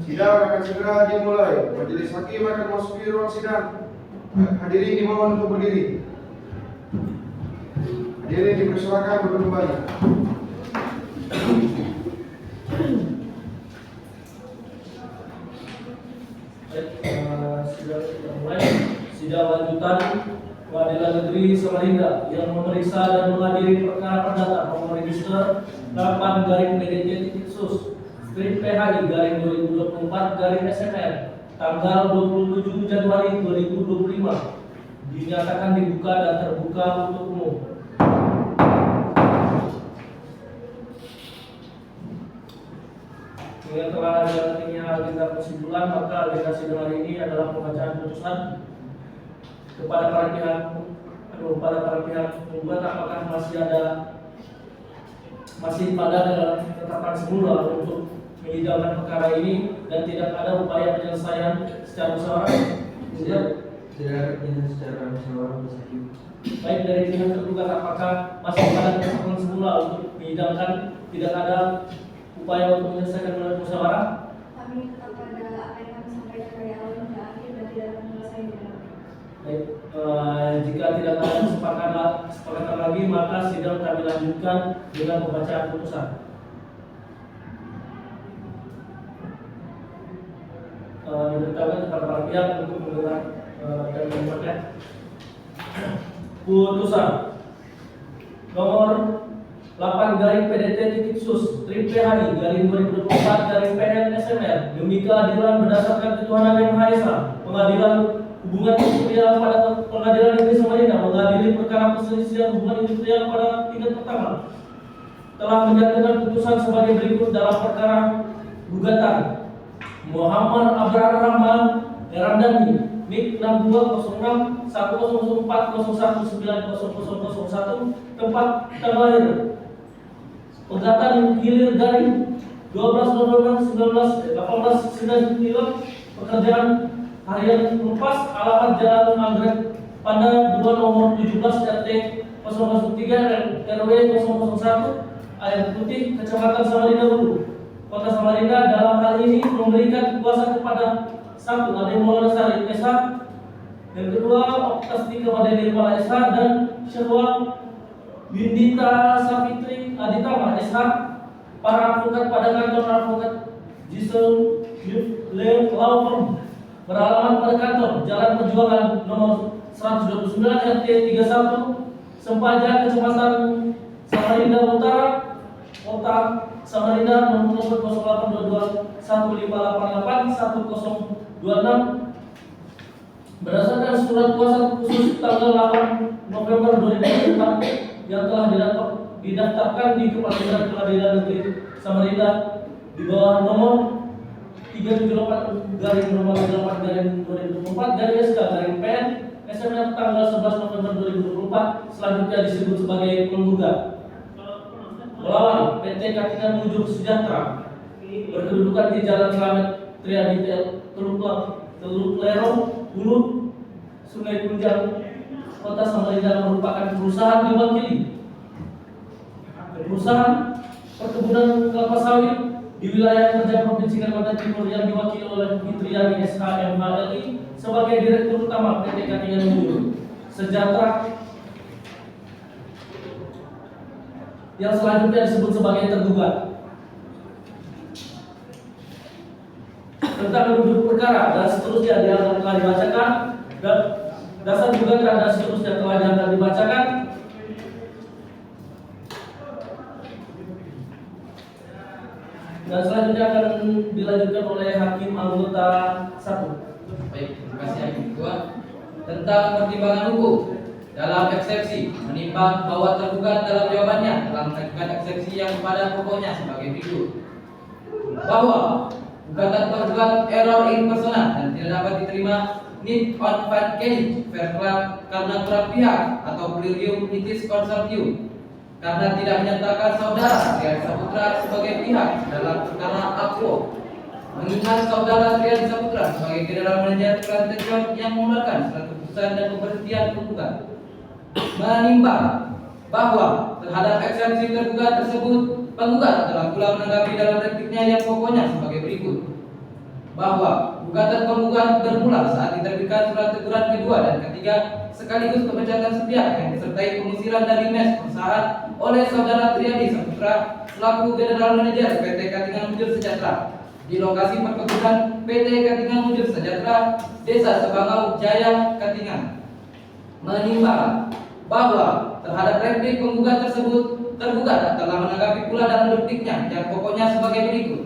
Speaker 1: Sidang akan segera dimulai. Majelis hakim akan memasuki ruang sidang. Hadirin dimohon untuk berdiri. Hadirin dipersilakan duduk kembali.
Speaker 2: Sidang lanjutan Pengadilan Negeri Samarinda yang memeriksa dan menghadiri perkara perdata nomor register 8-PHI-2024-SMR tanggal 27 Januari 2025 dinyatakan dibuka dan terbuka untuk umum. Dengan telah dilakukannya agenda kesimpulan, maka agenda sidang hari ini adalah pembacaan putusan kepada para pihak penggugat. Apakah masih pada ketetapan semula untuk menyidangkan perkara ini dan tidak ada upaya penyelesaian secara musyawarah?
Speaker 11: Tidak ada penyelesaian secara musyawarah.
Speaker 2: Baik, dari pihak tergugat apakah masih pada ketetapan semula untuk menyidangkan, tidak ada upaya untuk menyelesaikan melalui musyawarah?
Speaker 12: Kami tetap pada apa yang kami sampaikan dari awal hingga akhir dan tidak akan menyelesaikan.
Speaker 2: Baik, jika tidak ada kesepakatan lagi, maka sidang kami lanjutkan dengan pembacaan putusan. Diberitahukan kepada para pihak untuk mendengar dan mendengarkan putusan nomor 8-PDT-PHI-2024-PN-SMR demi keadilan berdasarkan ketuhanan yang Maha Esa. Pengadilan Hubungan Industrial pada Pengadilan Negeri Samarinda mengadili perkara perselisihan hubungan industrial pada tingkat pertama telah menjatuhkan putusan sebagai berikut dalam perkara gugatan Muhammad Abrar Rahman Ramdhani NIK 620401190001 tempat tanggal lahir. Pegatan hilir garing 12 November 1899, pekerjaan harian lepas, alamat Jalan Anggrek pada 2 nomor 17 RT 003 RW 001 Air Putih, Kecamatan Samarinda Hulu, Kota Samarinda. Dalam hal ini memberikan kuasa kepada 1. Ade Maulana Salim SH, yang kedua Oktastika Madeni Nirmala SH dan Syahwa Windita Safitri Aditama SH, para advokat pada kantor advokat Gisel Law Firm beralamat pada kantor Jalan Perjuangan nomor 129 RT 31 Sempaja, Kecamatan Samarinda Utara, Kota Samarinda, nomor 0822 1588 1026 berdasarkan surat kuasa khusus tanggal 8 November 2004 yang telah didaftarkan di Kepala Pengadilan Negeri Samarinda di bawah nomor 378/2024/SK/PN SMR tanggal 11 November 2024, selanjutnya disebut sebagai penggugat. Melawan PT Katingan Mujur Sejahtera berkedudukan di Jalan Slamet Triadi Teluk Lerong Hulu, Sungai Kunjang, Kota Samarinda, merupakan perusahaan diwakili perusahaan perkebunan kelapa sawit di wilayah kerja Provinsi Kalimantan Timur yang diwakili oleh Fitriani SH MHLI sebagai Direktur Utama PT Katingan Mujur Sejahtera, yang selanjutnya disebut sebagai tergugat. Tentang duduk perkara dan seterusnya dianggap telah dibacakan, dan dasar gugatan dan seterusnya telah dianggap dibacakan. Dan selanjutnya akan dilanjutkan oleh Hakim Anggota 1.
Speaker 5: Baik, terima kasih Hakim Ketua. Tentang pertimbangan hukum dalam eksepsi menimbang bahwa tergugat dalam jawabannya telah mengajukan eksepsi yang pada pokoknya sebagai berikut: bahwa gugatan tergugat error in persona dan tidak dapat diterima need on advantage fair claim karena kurang pihak atau plurium litis consortium karena tidak menyatakan saudara Triadi Saputra sebagai pihak dalam perkara Aquo, mengingat saudara Triadi Saputra sebagai general manager Plantation yang mengeluarkan surat keputusan dan pemberhentian penggugat, menimbang bahwa terhadap eksepsi tergugat tersebut penggugat telah pula menanggapi dalam repliknya yang pokoknya sebagai berikut: bahwa gugatan penggugat bermula saat diterbitkan surat teguran kedua dan ketiga sekaligus pemecatan sepihak yang disertai pengusiran dari mes perusahaan oleh saudara Triadi Saputra selaku general manager PT Katingan Mujur Sejahtera di lokasi perkebunan PT Katingan Mujur Sejahtera Desa Sebangau Jaya Katingan, menimbang bahwa terhadap replik penggugat tersebut tergugat telah menanggapi pula dalam repliknya yang pokoknya sebagai berikut: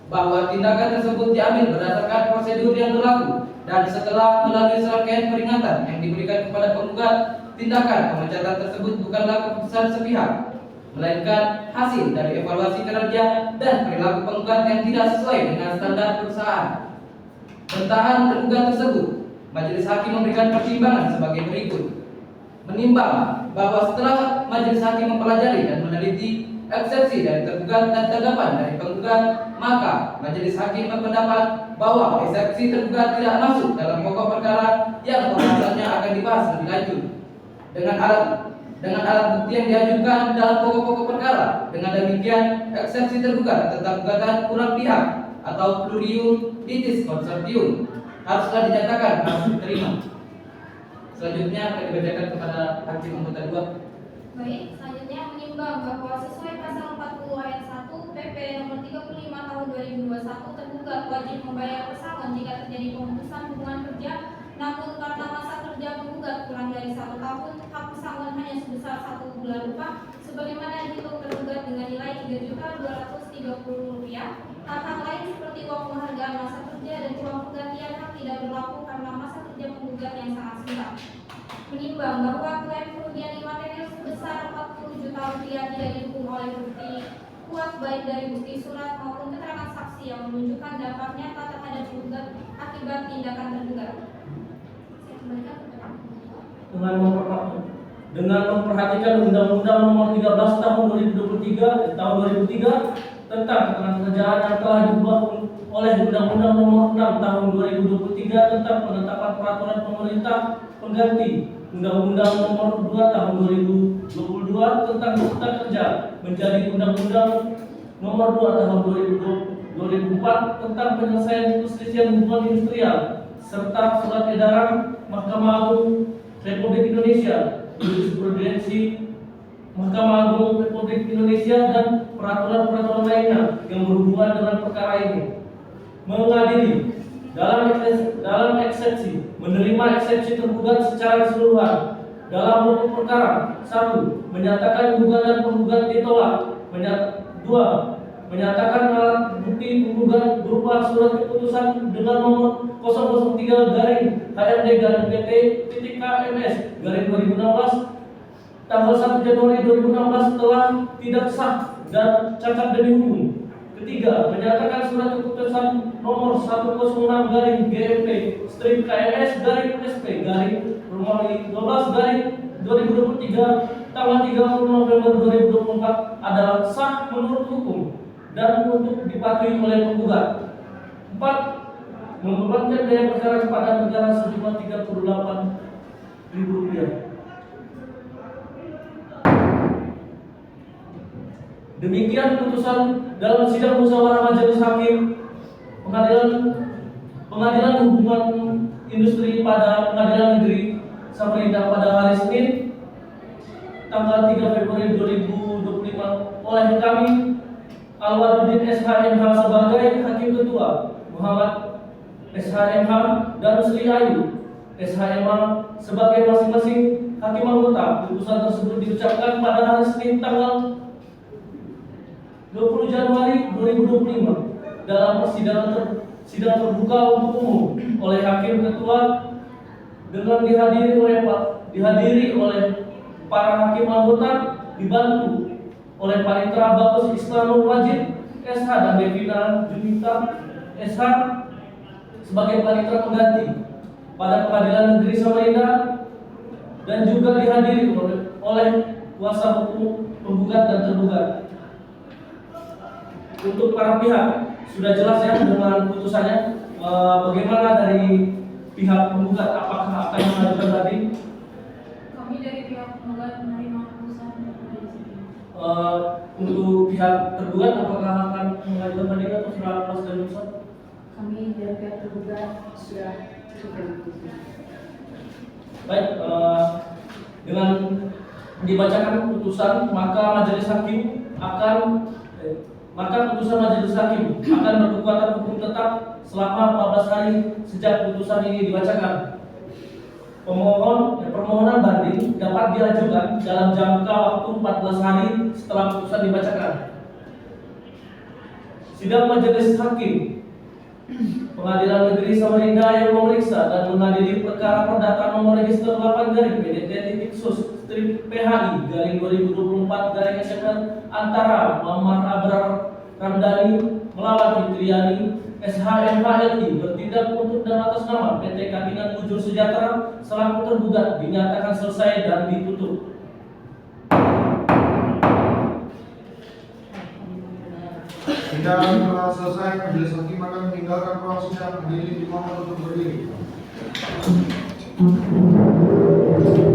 Speaker 5: bahwa tindakan tersebut diambil berdasarkan prosedur yang berlaku dan setelah melalui serangkaian peringatan yang diberikan kepada penggugat, tindakan pemecatan tersebut bukanlah keputusan sepihak, melainkan hasil dari evaluasi kinerja dan perilaku penggugat yang tidak sesuai dengan standar perusahaan. Bentahan tergugat tersebut, majelis hakim memberikan pertimbangan sebagai berikut: menimbang bahwa setelah majelis hakim mempelajari dan meneliti eksepsi dari tergugat dan tanggapan dari penggugat, maka majelis hakim berpendapat bahwa eksepsi tergugat tidak masuk dalam pokok perkara yang pembahasannya akan dibahas lebih lanjut dengan alat bukti yang diajukan dalam pokok-pokok perkara. Dengan demikian, eksepsi tergugat tentang gugatan kurang pihak atau plurium litis consortium haruslah dinyatakan harus diterima. Selanjutnya akan dibacakan kepada hakim anggota 2.
Speaker 6: Baik, selanjutnya menimbang bahwa sesuai pasal 40 ayat 1 PP nomor 35 tahun 2021 tergugat wajib membayar pesangon jika terjadi pemutusan hubungan kerja, namun karena masa kerja penggugat kurang dari 1 tahun, hak pesangon hanya sebesar 1 bulan upah sebagaimana dihitung tergugat dengan nilai Rp3.230. Hak-hak lain seperti uang penghargaan masa kerja dan uang penggantian hak tidak berlaku karena masa kerja penggugat yang sangat singkat. Menimbang bahwa klaim kerugian imaterial sebesar Rp40 juta tidak didukung oleh bukti kuat baik dari bukti surat maupun keterangan saksi yang menunjukkan dampak nyata terhadap penggugat akibat tindakan tergugat.
Speaker 2: Dengan memperhatikan Undang-Undang Nomor 13 Tahun 2003 tentang ketenagakerjaan yang telah diubah oleh Undang-Undang Nomor 6 Tahun 2023 tentang penetapan peraturan pemerintah pengganti Undang-Undang Nomor 2 Tahun 2022 tentang Cipta Kerja menjadi Undang-Undang Nomor 2 Tahun 2004 tentang penyelesaian perselisihan hubungan industrial serta Surat Edaran Mahkamah Agung Republik Indonesia, jurisprudensi Mahkamah Agung Republik Indonesia dan peraturan-peraturan lainnya yang berhubungan dengan perkara ini. Mengadili dalam eksepsi menerima eksepsi tergugat secara keseluruhan dalam pokok perkara. 1. Menyatakan gugatan penggugat ditolak. 2. Menyatakan alat bukti penggugat berupa surat keputusan dengan nomor 003-PT-PT-KMS-2016 tanggal 1 Januari 2016 telah tidak sah dan cacat demi hukum. 3. Menyatakan surat keputusan nomor 101-GMP/KMS/12/2023 tanggal 30 November 2024 adalah sah menurut hukum dan untuk dipatuhi oleh penggugat. 4. Membebankan biaya perkara kepada negara sejumlah Rp38.000. Demikian putusan dalam sidang musyawarah majelis hakim pengadilan hubungan industri pada Pengadilan Negeri Samarinda pada hari Senin tanggal 3 Februari 2025 oleh kami Alwaruddin SHMH sebagai Hakim Ketua, Muhammad SHMH dan Sri Ayu SHMH sebagai masing-masing Hakim Anggota. Putusan tersebut diucapkan pada hari Senin tanggal 20 Januari 2025 dalam sidang terbuka untuk umum oleh Hakim Ketua dengan dihadiri oleh para hakim anggota, dibantu oleh Panitra Bagus Islanur Wajid SH dan Devina Junita SH sebagai panitra pengganti pada Pengadilan Negeri Samarinda, dan juga dihadiri oleh kuasa hukum penggugat dan tergugat. Untuk para pihak sudah jelas ya dengan putusannya. Bagaimana dari pihak penggugat, apakah akan mengajukan banding?
Speaker 4: Kami dari pihak penggugat menerima putusan dari sini.
Speaker 2: Untuk pihak tergugat apakah akan mengajukan banding atau sudah lepas dari putusan?
Speaker 7: Kami dari pihak tergugat sudah cukup dengan putusan.
Speaker 2: Baik, dengan dibacakan putusan maka putusan majelis hakim akan berkekuatan hukum tetap selama 14 hari sejak putusan ini dibacakan. Permohonan banding dapat diajukan dalam jangka waktu 14 hari setelah putusan dibacakan. Sidang majelis hakim Pengadilan Negeri Samarinda yang memeriksa dan mengadili perkara perdata nomor register 8-PDT-PHI-2024-SMR antara Muhammad Abrar Ramdhani melawan Fitriani SHMHLI bertindak untuk dan atas nama PT Katingan Mujur Sejahtera selaku tergugat dinyatakan selesai dan ditutup.
Speaker 1: Sidang telah selesai. Majelis hakim akan meninggalkan ruang sidang. Hadirin dimohon untuk berdiri.